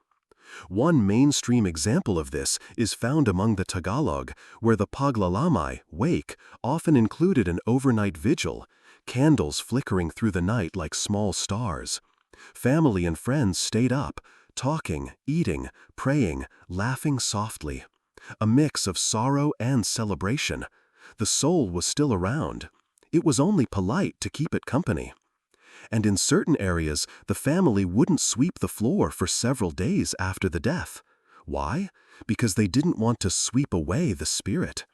One mainstream example of this is found among the Tagalog, where the paglalamay, wake, often included an overnight vigil, candles flickering through the night like small stars. Family and friends stayed up, talking, eating, praying, laughing softly. A mix of sorrow and celebration. The soul was still around. It was only polite to keep it company. And in certain areas, the family wouldn't sweep the floor for several days after the death. Why? Because they didn't want to sweep away the spirit.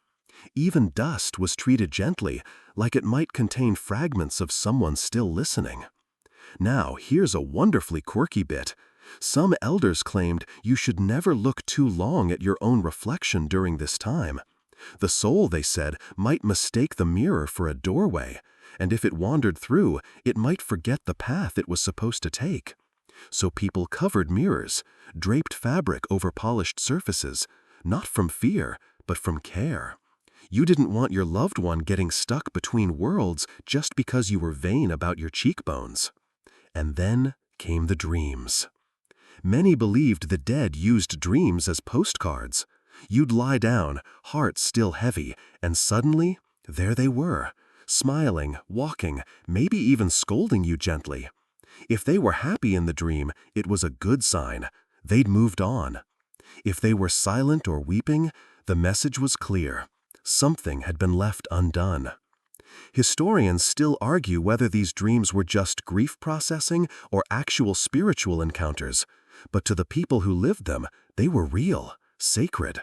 Even dust was treated gently, like it might contain fragments of someone still listening. Now, here's a wonderfully quirky bit. Some elders claimed you should never look too long at your own reflection during this time. The soul, they said, might mistake the mirror for a doorway, and if it wandered through, it might forget the path it was supposed to take. So people covered mirrors, draped fabric over polished surfaces, not from fear, but from care. You didn't want your loved one getting stuck between worlds just because you were vain about your cheekbones. And then came the dreams. Many believed the dead used dreams as postcards. You'd lie down, heart still heavy, and suddenly, there they were, smiling, walking, maybe even scolding you gently. If they were happy in the dream, it was a good sign. They'd moved on. If they were silent or weeping, the message was clear. Something had been left undone. Historians still argue whether these dreams were just grief processing or actual spiritual encounters, but to the people who lived them, they were real, sacred.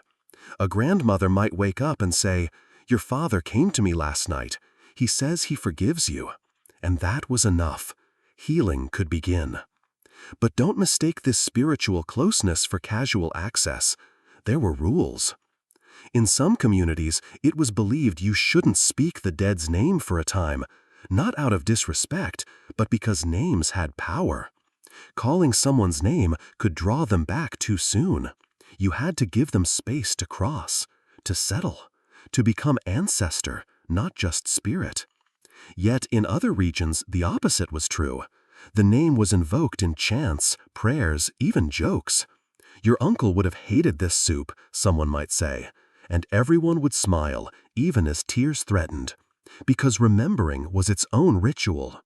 A grandmother might wake up and say, "Your father came to me last night. He says he forgives you." And that was enough. Healing could begin. But don't mistake this spiritual closeness for casual access. There were rules. In some communities, it was believed you shouldn't speak the dead's name for a time, not out of disrespect, but because names had power. Calling someone's name could draw them back too soon. You had to give them space to cross, to settle, to become ancestor, not just spirit. Yet in other regions, the opposite was true. The name was invoked in chants, prayers, even jokes. Your uncle would have hated this soup, someone might say, and everyone would smile, even as tears threatened, because remembering was its own ritual.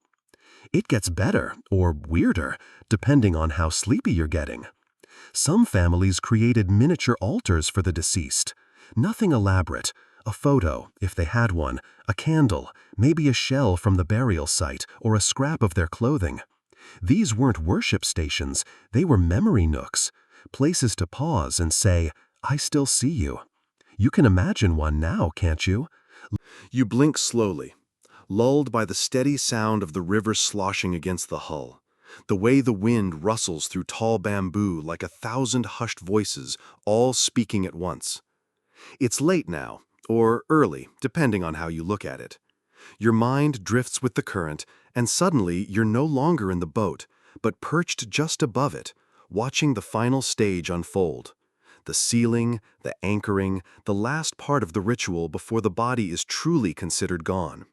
It gets better, or weirder, depending on how sleepy you're getting. Some families created miniature altars for the deceased. Nothing elaborate. A photo, if they had one, a candle, maybe a shell from the burial site, or a scrap of their clothing. These weren't worship stations, they were memory nooks, places to pause and say, "I still see you." You can imagine one now, can't you? You blink slowly, lulled by the steady sound of the river sloshing against the hull, the way the wind rustles through tall bamboo like 1,000 hushed voices, all speaking at once. It's late now, or early, depending on how you look at it. Your mind drifts with the current, and suddenly you're no longer in the boat, but perched just above it, watching the final stage unfold. The sealing, the anchoring, the last part of the ritual before the body is truly considered gone.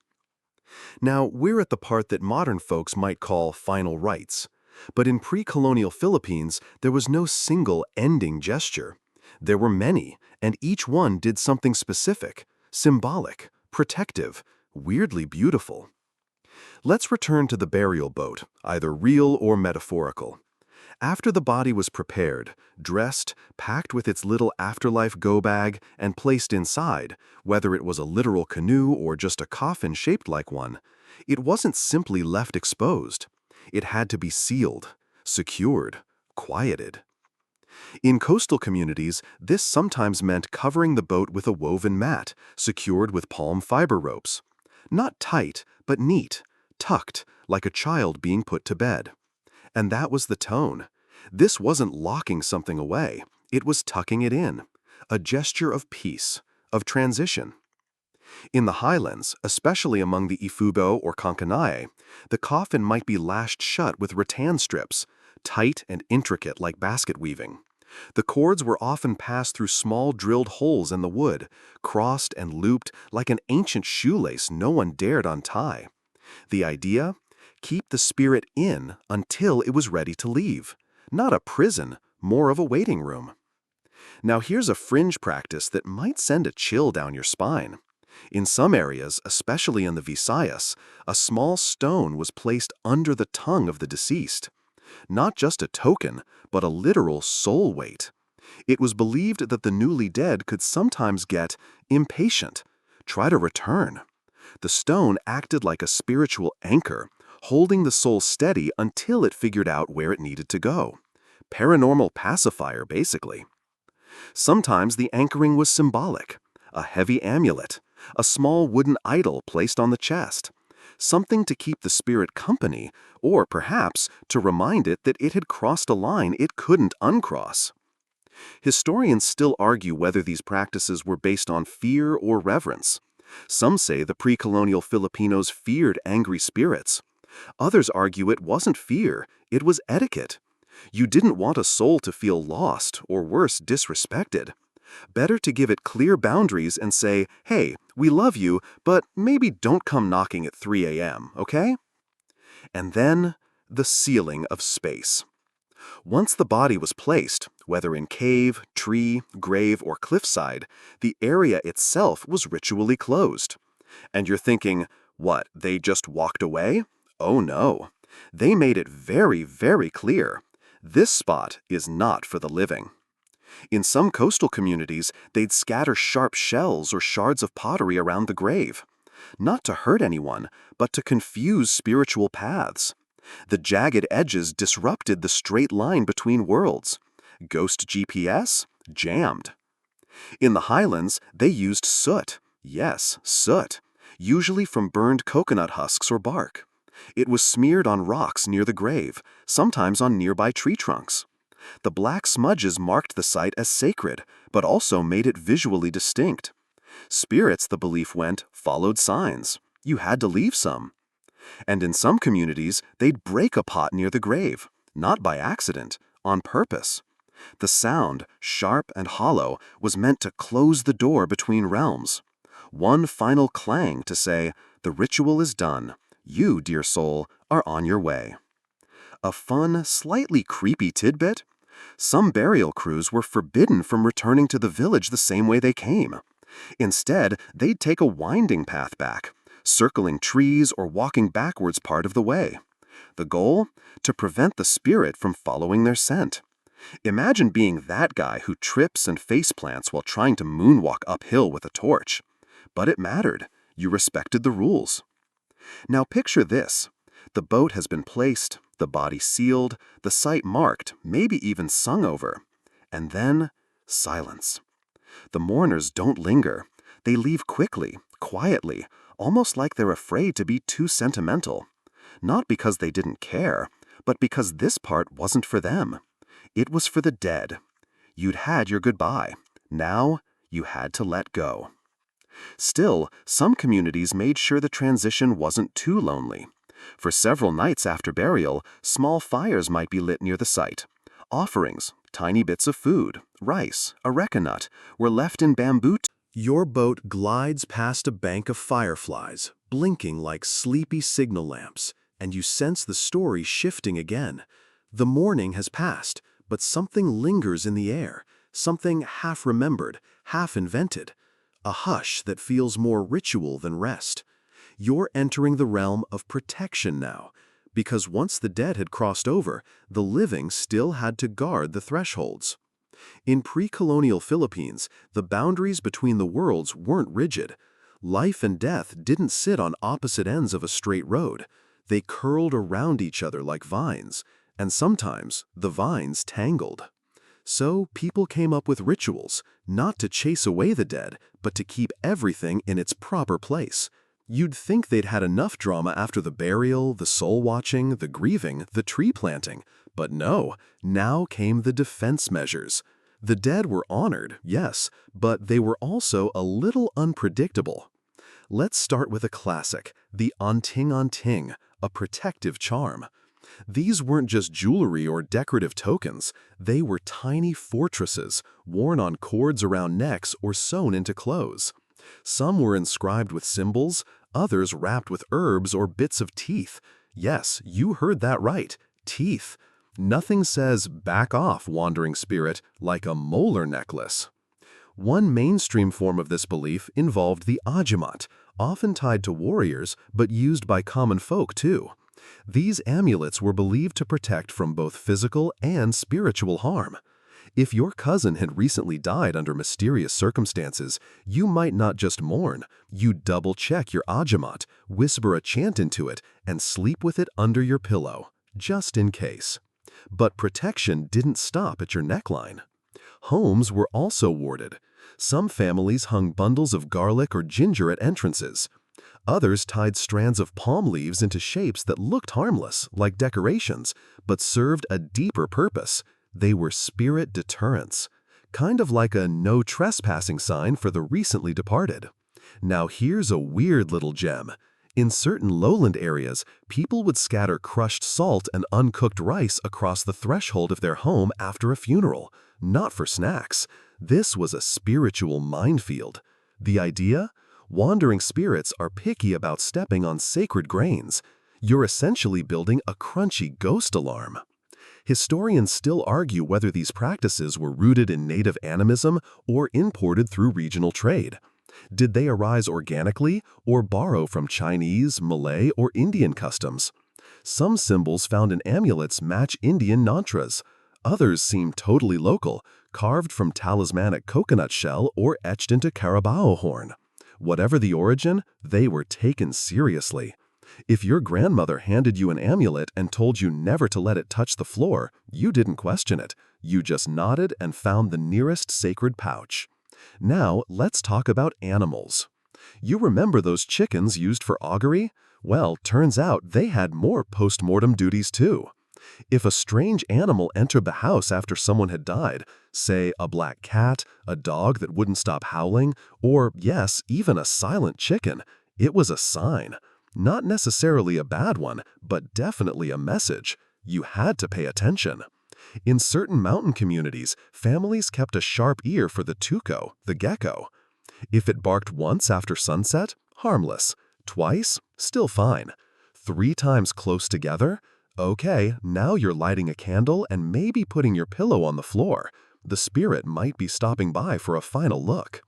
Now, we're at the part that modern folks might call final rites. But in pre-colonial Philippines, there was no single ending gesture. There were many, and each one did something specific, symbolic, protective, weirdly beautiful. Let's return to the burial boat, either real or metaphorical. After the body was prepared, dressed, packed with its little afterlife go-bag, and placed inside, whether it was a literal canoe or just a coffin shaped like one, it wasn't simply left exposed. It had to be sealed, secured, quieted. In coastal communities, this sometimes meant covering the boat with a woven mat, secured with palm fiber ropes. Not tight, but neat, tucked, like a child being put to bed. And that was the tone. This wasn't locking something away, it was tucking it in. A gesture of peace, of transition. In the highlands, especially among the Ifubo or Kankanae, the coffin might be lashed shut with rattan strips, tight and intricate like basket weaving. The cords were often passed through small drilled holes in the wood, crossed and looped like an ancient shoelace no one dared untie. The idea? Keep the spirit in until it was ready to leave. Not a prison, more of a waiting room. Now here's a fringe practice that might send a chill down your spine. In some areas, especially in the Visayas, a small stone was placed under the tongue of the deceased. Not just a token, but a literal soul weight. It was believed that the newly dead could sometimes get impatient, try to return. The stone acted like a spiritual anchor, holding the soul steady until it figured out where it needed to go. Paranormal pacifier, basically. Sometimes the anchoring was symbolic. A heavy amulet, a small wooden idol placed on the chest. Something to keep the spirit company, or perhaps to remind it that it had crossed a line it couldn't uncross. Historians still argue whether these practices were based on fear or reverence. Some say the pre-colonial Filipinos feared angry spirits. Others argue it wasn't fear, it was etiquette. You didn't want a soul to feel lost, or worse, disrespected. Better to give it clear boundaries and say, hey, we love you, but maybe don't come knocking at 3 a.m., okay? And then, the sealing of space. Once the body was placed, whether in cave, tree, grave, or cliffside, the area itself was ritually closed. And you're thinking, what, they just walked away? Oh no. They made it very, very clear. This spot is not for the living. In some coastal communities, they'd scatter sharp shells or shards of pottery around the grave. Not to hurt anyone, but to confuse spiritual paths. The jagged edges disrupted the straight line between worlds. Ghost GPS? Jammed. In the highlands, they used soot. Yes, soot. Usually from burned coconut husks or bark. It was smeared on rocks near the grave, sometimes on nearby tree trunks. The black smudges marked the site as sacred, but also made it visually distinct. Spirits, the belief went, followed signs. You had to leave some. And in some communities, they'd break a pot near the grave, not by accident, on purpose. The sound, sharp and hollow, was meant to close the door between realms. One final clang to say, the ritual is done. You, dear soul, are on your way. A fun, slightly creepy tidbit? Some burial crews were forbidden from returning to the village the same way they came. Instead, they'd take a winding path back, circling trees or walking backwards part of the way. The goal? To prevent the spirit from following their scent. Imagine being that guy who trips and faceplants while trying to moonwalk uphill with a torch. But it mattered. You respected the rules. Now picture this. The boat has been placed, the body sealed, the site marked, maybe even sung over. And then, silence. The mourners don't linger. They leave quickly, quietly, almost like they're afraid to be too sentimental. Not because they didn't care, but because this part wasn't for them. It was for the dead. You'd had your goodbye. Now, you had to let go. Still, some communities made sure the transition wasn't too lonely. For several nights after burial, small fires might be lit near the site, Offerings, tiny bits of food, rice, areca nut, were left in bamboo. Your boat glides past a bank of fireflies, blinking like sleepy signal lamps, and you sense the story shifting again. The morning has passed, but something lingers in the air, something half-remembered, half-invented. A hush that feels more ritual than rest. You're entering the realm of protection now, because once the dead had crossed over, the living still had to guard the thresholds. In pre-colonial Philippines, the boundaries between the worlds weren't rigid. Life and death didn't sit on opposite ends of a straight road. They curled around each other like vines, and sometimes the vines tangled. So people came up with rituals, not to chase away the dead, but to keep everything in its proper place. You'd think they'd had enough drama after the burial, the soul-watching, the grieving, the tree planting. But no, now came the defense measures. The dead were honored, yes, but they were also a little unpredictable. Let's start with a classic, the onting, a protective charm. These weren't just jewelry or decorative tokens, they were tiny fortresses, worn on cords around necks or sewn into clothes. Some were inscribed with symbols, others wrapped with herbs or bits of teeth. Yes, you heard that right, teeth. Nothing says, "Back off, wandering spirit," like a molar necklace. One mainstream form of this belief involved the ajimat, often tied to warriors, but used by common folk too. These amulets were believed to protect from both physical and spiritual harm. If your cousin had recently died under mysterious circumstances, you might not just mourn, you'd double-check your ajimat, whisper a chant into it, and sleep with it under your pillow, just in case. But protection didn't stop at your neckline. Homes were also warded. Some families hung bundles of garlic or ginger at entrances. Others tied strands of palm leaves into shapes that looked harmless, like decorations, but served a deeper purpose. They were spirit deterrents, kind of like a no trespassing sign for the recently departed. Now here's a weird little gem. In certain lowland areas, people would scatter crushed salt and uncooked rice across the threshold of their home after a funeral, not for snacks. This was a spiritual minefield. The idea? Wandering spirits are picky about stepping on sacred grains. You're essentially building a crunchy ghost alarm. Historians still argue whether these practices were rooted in native animism or imported through regional trade. Did they arise organically or borrow from Chinese, Malay, or Indian customs? Some symbols found in amulets match Indian mantras. Others seem totally local, carved from talismanic coconut shell or etched into carabao horn. Whatever the origin, they were taken seriously. If your grandmother handed you an amulet and told you never to let it touch the floor, you didn't question it. You just nodded and found the nearest sacred pouch. Now, let's talk about animals. You remember those chickens used for augury? Well, turns out they had more post-mortem duties too. If a strange animal entered the house after someone had died, say a black cat, a dog that wouldn't stop howling, or, yes, even a silent chicken, it was a sign. Not necessarily a bad one, but definitely a message. You had to pay attention. In certain mountain communities, families kept a sharp ear for the tuco, the gecko. If it barked once after sunset, harmless. Twice, still fine. 3 times close together? Okay, now you're lighting a candle and maybe putting your pillow on the floor. The spirit might be stopping by for a final look.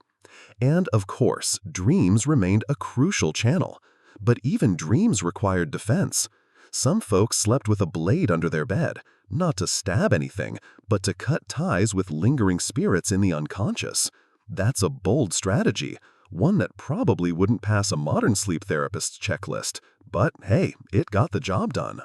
And of course, dreams remained a crucial channel. But even dreams required defense. Some folks slept with a blade under their bed, not to stab anything, but to cut ties with lingering spirits in the unconscious. That's a bold strategy, one that probably wouldn't pass a modern sleep therapist's checklist. But hey, it got the job done.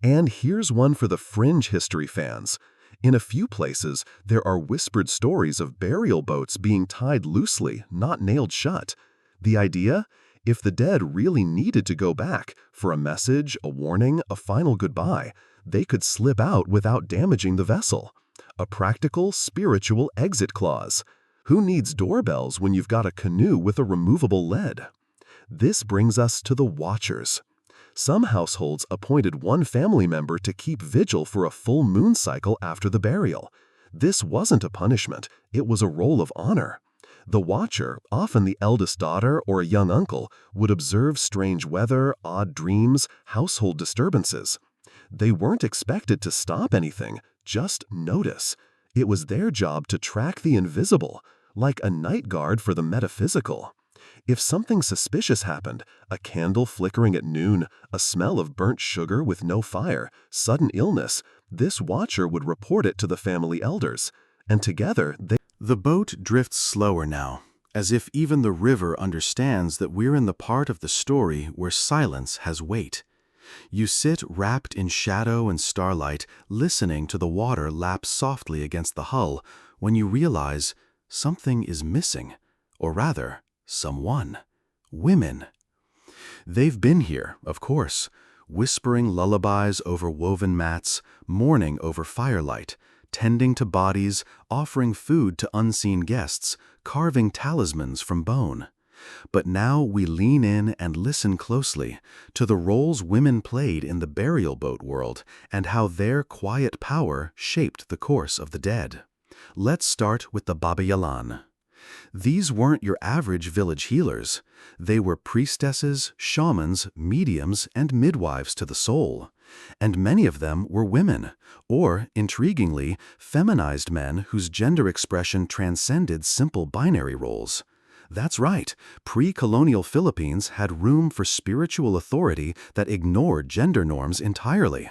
And here's one for the fringe history fans. In a few places, there are whispered stories of burial boats being tied loosely, not nailed shut. The idea? If the dead really needed to go back for a message, a warning, a final goodbye, they could slip out without damaging the vessel. A practical, spiritual exit clause. Who needs doorbells when you've got a canoe with a removable lead? This brings us to the Watchers. Some households appointed one family member to keep vigil for a full moon cycle after the burial. This wasn't a punishment, it was a role of honor. The watcher, often the eldest daughter or a young uncle, would observe strange weather, odd dreams, household disturbances. They weren't expected to stop anything, just notice. It was their job to track the invisible, like a night guard for the metaphysical. If something suspicious happened, a candle flickering at noon, a smell of burnt sugar with no fire, sudden illness, this watcher would report it to the family elders, and together they— The boat drifts slower now, as if even the river understands that we're in the part of the story where silence has weight. You sit wrapped in shadow and starlight, listening to the water lap softly against the hull, when you realize something is missing, or rather, someone. Women. They've been here, of course, whispering lullabies over woven mats, mourning over firelight, tending to bodies, offering food to unseen guests, carving talismans from bone. But now we lean in and listen closely to the roles women played in the burial boat world and how their quiet power shaped the course of the dead. Let's start with the Babayalan. These weren't your average village healers. They were priestesses, shamans, mediums, and midwives to the soul. And many of them were women, or, intriguingly, feminized men whose gender expression transcended simple binary roles. That's right, pre-colonial Philippines had room for spiritual authority that ignored gender norms entirely.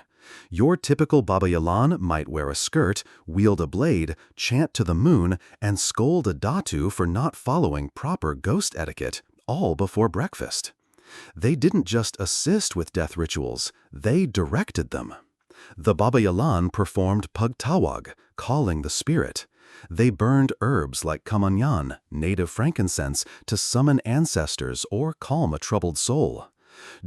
Your typical Babayalan might wear a skirt, wield a blade, chant to the moon, and scold a datu for not following proper ghost etiquette, all before breakfast. They didn't just assist with death rituals, they directed them. The Babayalan performed pagtawag, calling the spirit. They burned herbs like kamanyan, native frankincense, to summon ancestors or calm a troubled soul.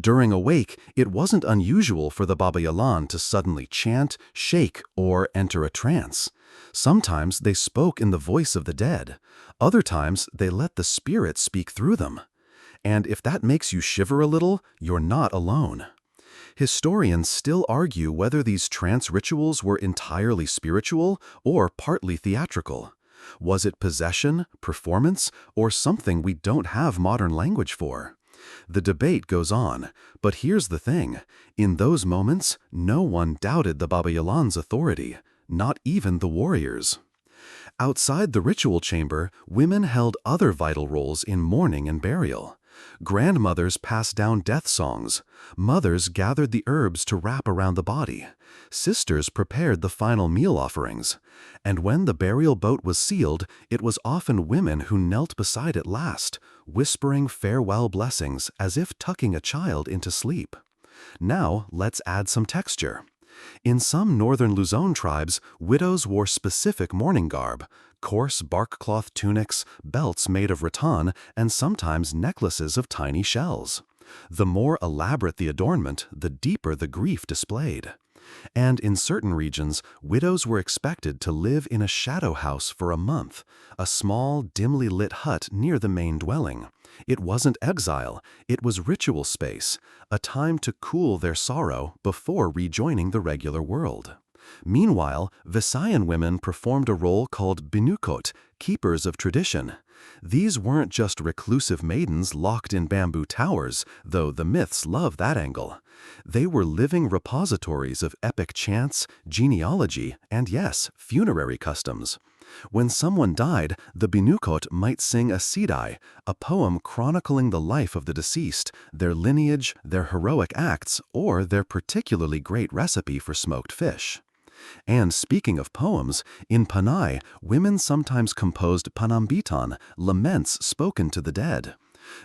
During a wake, it wasn't unusual for the Babayalan to suddenly chant, shake, or enter a trance. Sometimes they spoke in the voice of the dead. Other times they let the spirit speak through them. And if that makes you shiver a little, you're not alone. Historians still argue whether these trance rituals were entirely spiritual or partly theatrical. Was it possession, performance, or something we don't have modern language for? The debate goes on, but here's the thing. In those moments, no one doubted the Babayalan's authority, not even the warriors. Outside the ritual chamber, women held other vital roles in mourning and burial. Grandmothers passed down death songs. Mothers gathered the herbs to wrap around the body. Sisters prepared the final meal offerings. And when the burial boat was sealed, it was often women who knelt beside it last, whispering farewell blessings as if tucking a child into sleep. Now, let's add some texture. In some northern Luzon tribes, widows wore specific mourning garb, coarse bark-cloth tunics, belts made of rattan, and sometimes necklaces of tiny shells. The more elaborate the adornment, the deeper the grief displayed. And in certain regions, widows were expected to live in a shadow house for a month, a small, dimly lit hut near the main dwelling. It wasn't exile, it was ritual space, a time to cool their sorrow before rejoining the regular world. Meanwhile, Visayan women performed a role called binukot, keepers of tradition. These weren't just reclusive maidens locked in bamboo towers, though the myths love that angle. They were living repositories of epic chants, genealogy, and yes, funerary customs. When someone died, the binukot might sing a sidai, a poem chronicling the life of the deceased, their lineage, their heroic acts, or their particularly great recipe for smoked fish. And speaking of poems, in Panay, women sometimes composed panambitan, laments spoken to the dead.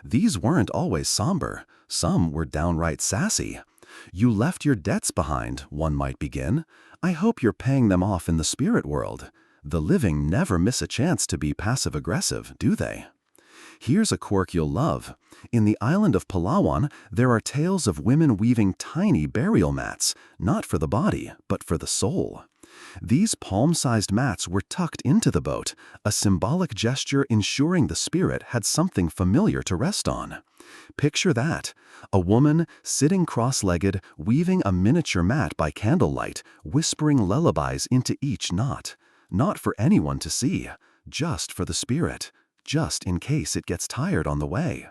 These weren't always somber. Some were downright sassy. "You left your debts behind," one might begin. "I hope you're paying them off in the spirit world." The living never miss a chance to be passive-aggressive, do they? Here's a quirk you'll love. In the island of Palawan, there are tales of women weaving tiny burial mats, not for the body, but for the soul. These palm-sized mats were tucked into the boat, a symbolic gesture ensuring the spirit had something familiar to rest on. Picture that, a woman sitting cross-legged, weaving a miniature mat by candlelight, whispering lullabies into each knot. Not for anyone to see, just for the spirit, just in case it gets tired on the way.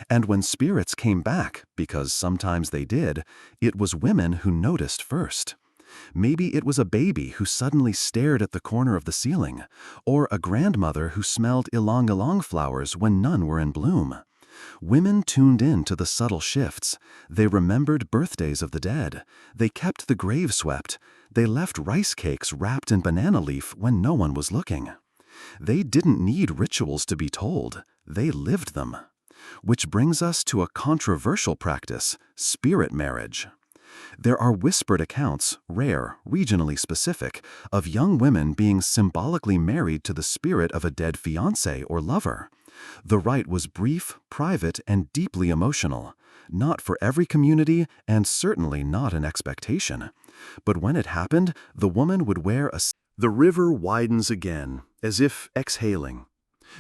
And when spirits came back, because sometimes they did, it was women who noticed first. Maybe it was a baby who suddenly stared at the corner of the ceiling, or a grandmother who smelled ylang-ylang flowers when none were in bloom. Women tuned in to the subtle shifts. They remembered birthdays of the dead. They kept the grave swept. They left rice cakes wrapped in banana leaf when no one was looking. They didn't need rituals to be told. They lived them. Which brings us to a controversial practice, spirit marriage. There are whispered accounts, rare, regionally specific, of young women being symbolically married to the spirit of a dead fiancé or lover. The rite was brief, private, and deeply emotional. Not for every community, and certainly not an expectation. But when it happened, the woman would wear a... The river widens again, as if exhaling.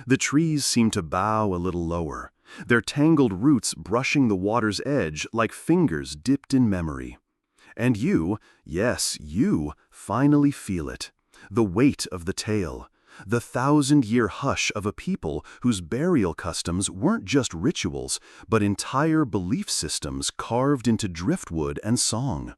The trees seem to bow a little lower, their tangled roots brushing the water's edge like fingers dipped in memory. And you, yes, you, finally feel it. The weight of the tale. The 1,000-year hush of a people whose burial customs weren't just rituals, but entire belief systems carved into driftwood and song.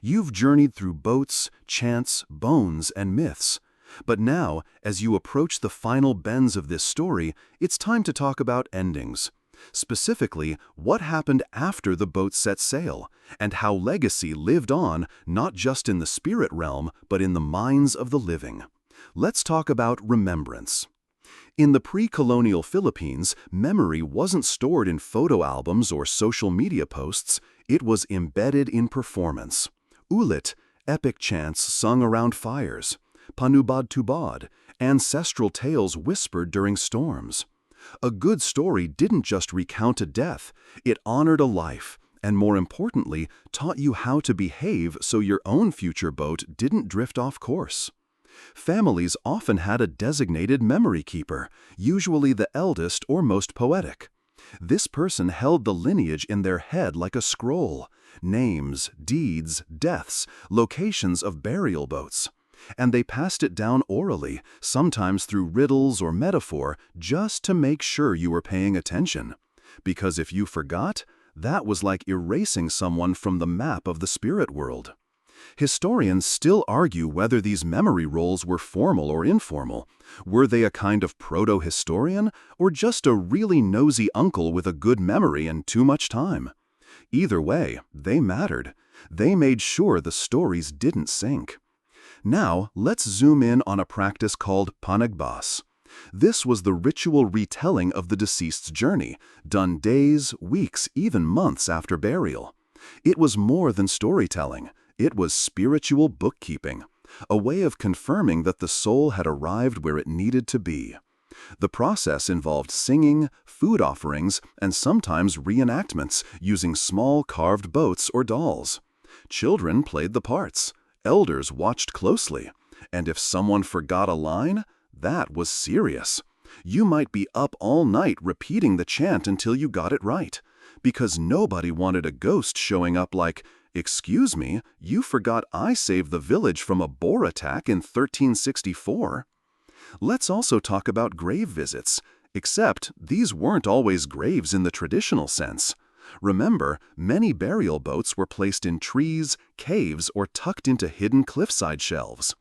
You've journeyed through boats, chants, bones, and myths. But now, as you approach the final bends of this story, it's time to talk about endings. Specifically, what happened after the boat set sail, and how legacy lived on not just in the spirit realm, but in the minds of the living. Let's talk about remembrance. In the pre-colonial Philippines, memory wasn't stored in photo albums or social media posts, it was embedded in performance. Ulit, epic chants sung around fires. Panubad-tubad, ancestral tales whispered during storms. A good story didn't just recount a death, it honored a life, and more importantly, taught you how to behave so your own future boat didn't drift off course. Families often had a designated memory keeper, usually the eldest or most poetic. This person held the lineage in their head like a scroll, names, deeds, deaths, locations of burial boats. And they passed it down orally, sometimes through riddles or metaphor, just to make sure you were paying attention. Because if you forgot, that was like erasing someone from the map of the spirit world. Historians still argue whether these memory rolls were formal or informal. Were they a kind of proto-historian, or just a really nosy uncle with a good memory and too much time? Either way, they mattered. They made sure the stories didn't sink. Now, let's zoom in on a practice called panagbas. This was the ritual retelling of the deceased's journey, done days, weeks, even months after burial. It was more than storytelling. It was spiritual bookkeeping, a way of confirming that the soul had arrived where it needed to be. The process involved singing, food offerings, and sometimes reenactments using small carved boats or dolls. Children played the parts. Elders watched closely. And if someone forgot a line, that was serious. You might be up all night repeating the chant until you got it right, because nobody wanted a ghost showing up like, "Excuse me, you forgot I saved the village from a Boer attack in 1364. Let's also talk about grave visits, except these weren't always graves in the traditional sense. Remember, many burial boats were placed in trees, caves, or tucked into hidden cliffside shelves.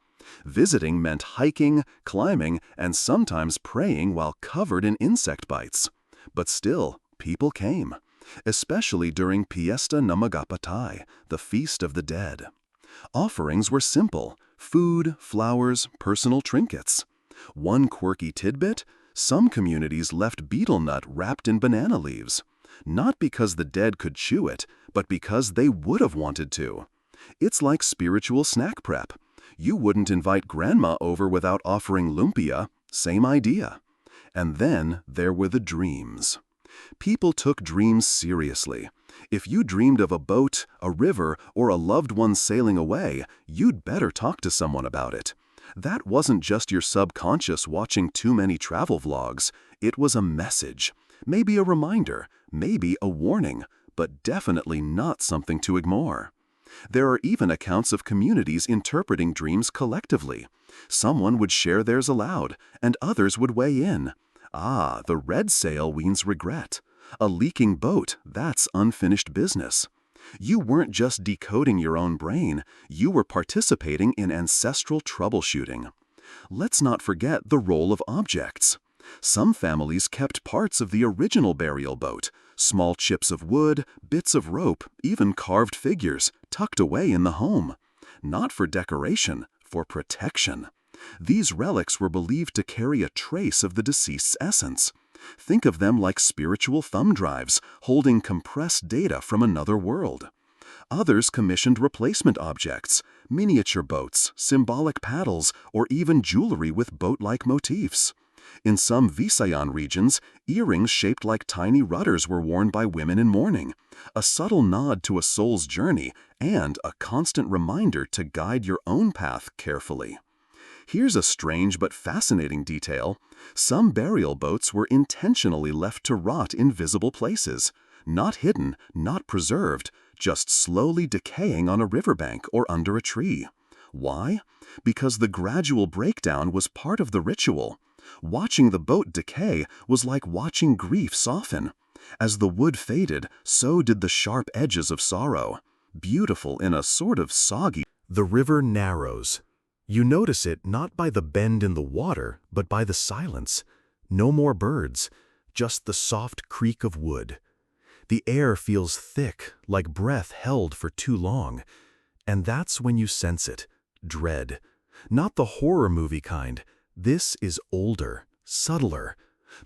Visiting meant hiking, climbing, and sometimes praying while covered in insect bites. But still, people came. Especially during Fiesta Namagapatay, the Feast of the Dead. Offerings were simple: food, flowers, personal trinkets. One quirky tidbit: some communities left betel nut wrapped in banana leaves. Not because the dead could chew it, but because they would have wanted to. It's like spiritual snack prep. You wouldn't invite grandma over without offering lumpia, same idea. And then there were the dreams. People took dreams seriously. If you dreamed of a boat, a river, or a loved one sailing away, you'd better talk to someone about it. That wasn't just your subconscious watching too many travel vlogs. It was a message. Maybe a reminder, maybe a warning, but definitely not something to ignore. There are even accounts of communities interpreting dreams collectively. Someone would share theirs aloud, and others would weigh in. Ah, the red sail means regret. A leaking boat, that's unfinished business. You weren't just decoding your own brain, you were participating in ancestral troubleshooting. Let's not forget the role of objects. Some families kept parts of the original burial boat, small chips of wood, bits of rope, even carved figures, tucked away in the home. Not for decoration, for protection. These relics were believed to carry a trace of the deceased's essence. Think of them like spiritual thumb drives, holding compressed data from another world. Others commissioned replacement objects, miniature boats, symbolic paddles, or even jewelry with boat-like motifs. In some Visayan regions, earrings shaped like tiny rudders were worn by women in mourning, a subtle nod to a soul's journey and a constant reminder to guide your own path carefully. Here's a strange but fascinating detail. Some burial boats were intentionally left to rot in visible places, not hidden, not preserved, just slowly decaying on a riverbank or under a tree. Why? Because the gradual breakdown was part of the ritual. Watching the boat decay was like watching grief soften. As the wood faded, so did the sharp edges of sorrow. Beautiful in a sort of soggy. The river narrows. You notice it not by the bend in the water, but by the silence. No more birds, just the soft creak of wood. The air feels thick, like breath held for too long. And that's when you sense it, dread. Not the horror movie kind. This is older, subtler.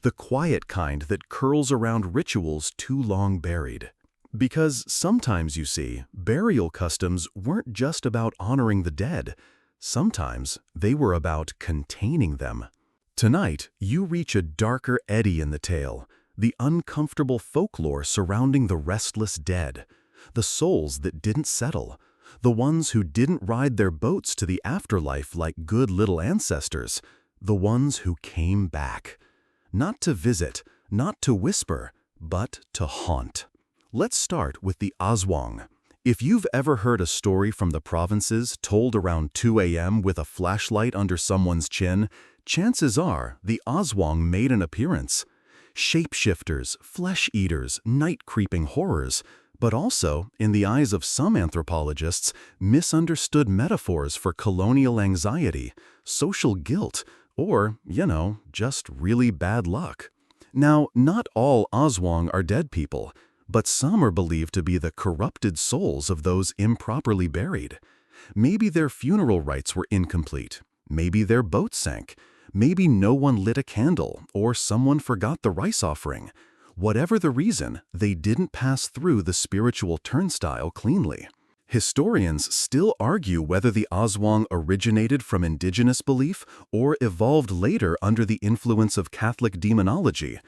The quiet kind that curls around rituals too long buried. Because sometimes, you see, burial customs weren't just about honoring the dead. Sometimes they were about containing them. Tonight, you reach a darker eddy in the tale, the uncomfortable folklore surrounding the restless dead, the souls that didn't settle, the ones who didn't ride their boats to the afterlife like good little ancestors, the ones who came back. Not to visit, not to whisper, but to haunt. Let's start with the Aswang. If you've ever heard a story from the provinces told around 2 a.m. with a flashlight under someone's chin, chances are the Aswang made an appearance. Shapeshifters, flesh-eaters, night-creeping horrors, but also, in the eyes of some anthropologists, misunderstood metaphors for colonial anxiety, social guilt, or, just really bad luck. Now, not all Aswang are dead people, but some are believed to be the corrupted souls of those improperly buried. Maybe their funeral rites were incomplete. Maybe their boat sank. Maybe no one lit a candle, or someone forgot the rice offering. Whatever the reason, they didn't pass through the spiritual turnstile cleanly. Historians still argue whether the Aswang originated from indigenous belief or evolved later under the influence of Catholic demonology.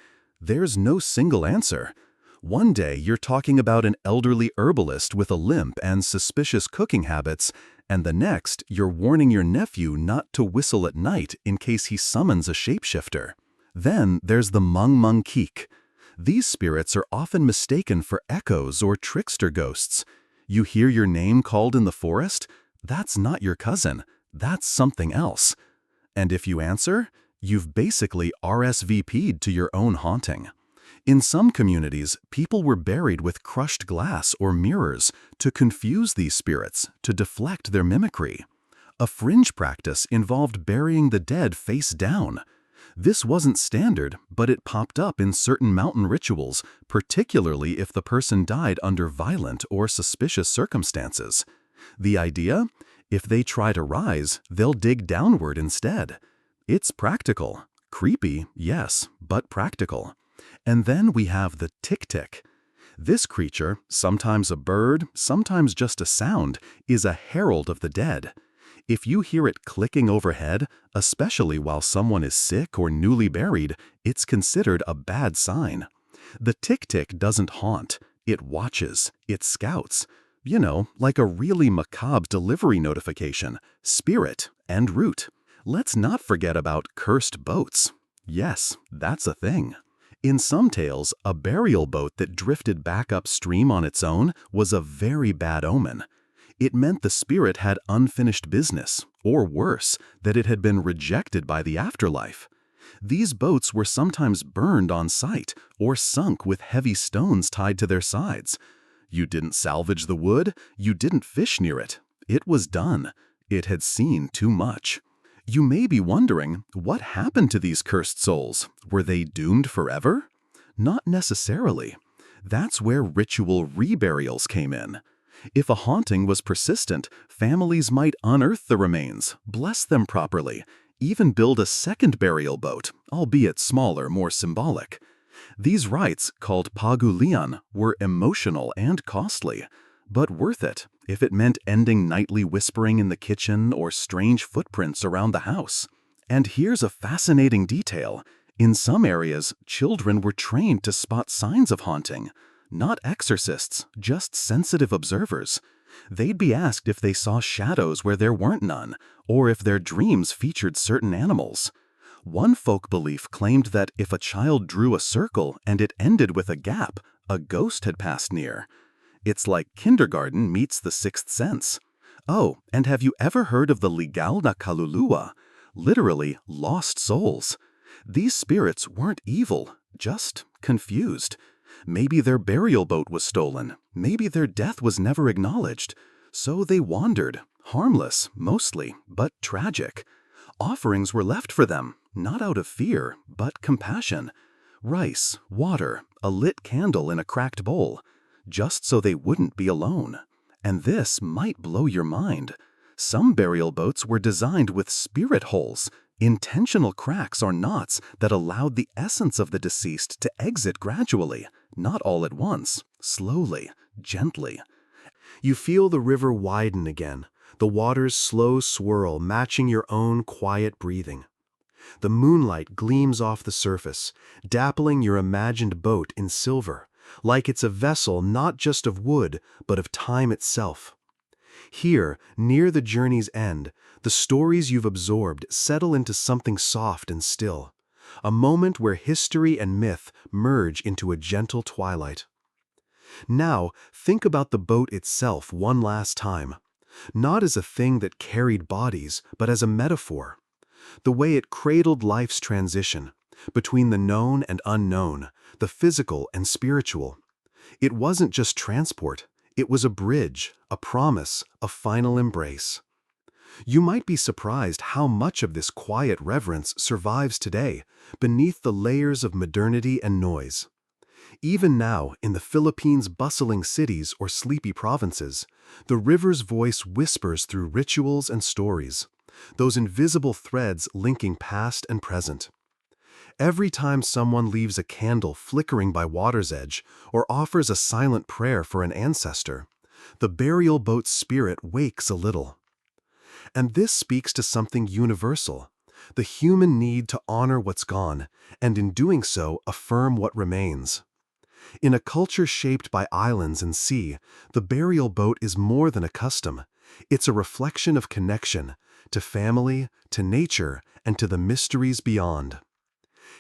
There's no single answer. One day you're talking about an elderly herbalist with a limp and suspicious cooking habits, and the next you're warning your nephew not to whistle at night in case he summons a shapeshifter. Then there's the Mung Mung Keek. These spirits are often mistaken for echoes or trickster ghosts. You hear your name called in the forest? That's not your cousin. That's something else. And if you answer, you've basically RSVP'd to your own haunting. In some communities, people were buried with crushed glass or mirrors to confuse these spirits, to deflect their mimicry. A fringe practice involved burying the dead face down. This wasn't standard, but it popped up in certain mountain rituals, particularly if the person died under violent or suspicious circumstances. The idea? If they try to rise, they'll dig downward instead. It's practical. Creepy, yes, but practical. And then we have the tick-tick. This creature, sometimes a bird, sometimes just a sound, is a herald of the dead. If you hear it clicking overhead, especially while someone is sick or newly buried, it's considered a bad sign. The tick-tick doesn't haunt, It watches, it scouts. You know, like a really macabre delivery notification, spirit and route. Let's not forget about cursed boats. Yes, that's a thing. In some tales, a burial boat that drifted back upstream on its own was a very bad omen. It meant the spirit had unfinished business, or worse, that it had been rejected by the afterlife. These boats were sometimes burned on sight or sunk with heavy stones tied to their sides. You didn't salvage the wood, you didn't fish near it. It was done. It had seen too much. You may be wondering, what happened to these cursed souls? Were they doomed forever? Not necessarily. That's where ritual reburials came in. If a haunting was persistent, families might unearth the remains, bless them properly, even build a second burial boat, albeit smaller, more symbolic. These rites, called pagulian, were emotional and costly, but worth it if it meant ending nightly whispering in the kitchen or strange footprints around the house. And here's a fascinating detail. In some areas, children were trained to spot signs of haunting. Not exorcists, just sensitive observers. They'd be asked if they saw shadows where there weren't none, or if their dreams featured certain animals. One folk belief claimed that if a child drew a circle and it ended with a gap, a ghost had passed near. It's like kindergarten meets the sixth sense. Oh, and have you ever heard of the ligal na kaluluwa? Literally, lost souls. These spirits weren't evil, just confused. Maybe their burial boat was stolen. Maybe their death was never acknowledged. So they wandered, harmless, mostly, but tragic. Offerings were left for them, not out of fear, but compassion. Rice, water, a lit candle in a cracked bowl, just so they wouldn't be alone. And this might blow your mind. Some burial boats were designed with spirit holes, intentional cracks or knots that allowed the essence of the deceased to exit gradually, not all at once, slowly, gently. You feel the river widen again, the water's slow swirl matching your own quiet breathing. The moonlight gleams off the surface, dappling your imagined boat in silver, like it's a vessel not just of wood, but of time itself. Here, near the journey's end, the stories you've absorbed settle into something soft and still, a moment where history and myth merge into a gentle twilight. Now, think about the boat itself one last time, not as a thing that carried bodies, but as a metaphor. The way it cradled life's transition, between the known and unknown, the physical and spiritual. It wasn't just transport, it was a bridge, a promise, a final embrace. You might be surprised how much of this quiet reverence survives today, beneath the layers of modernity and noise. Even now, in the Philippines' bustling cities or sleepy provinces, the river's voice whispers through rituals and stories, those invisible threads linking past and present. Every time someone leaves a candle flickering by water's edge or offers a silent prayer for an ancestor, the burial boat's spirit wakes a little. And this speaks to something universal, the human need to honor what's gone, and in doing so, affirm what remains. In a culture shaped by islands and sea, the burial boat is more than a custom. It's a reflection of connection, to family, to nature, and to the mysteries beyond.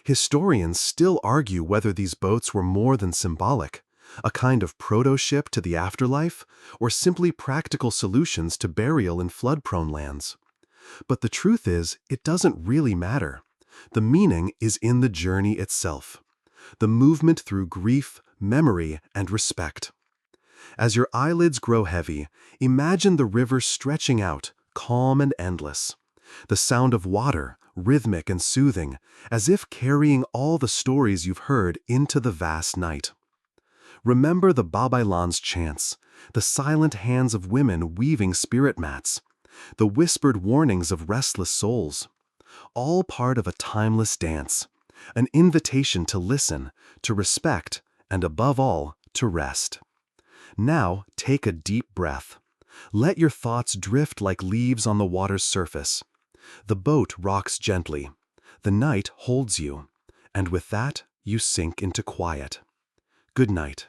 Historians still argue whether these boats were more than symbolic, a kind of proto-ship to the afterlife, or simply practical solutions to burial in flood-prone lands. But the truth is, it doesn't really matter. The meaning is in the journey itself, the movement through grief, memory, and respect. As your eyelids grow heavy, imagine the river stretching out, calm and endless. The sound of water, rhythmic and soothing, as if carrying all the stories you've heard into the vast night. Remember the babaylan's chants, the silent hands of women weaving spirit mats, the whispered warnings of restless souls, all part of a timeless dance, an invitation to listen, to respect, and above all, to rest. Now take a deep breath. Let your thoughts drift like leaves on the water's surface. The boat rocks gently. The night holds you. And with that, you sink into quiet. Good night.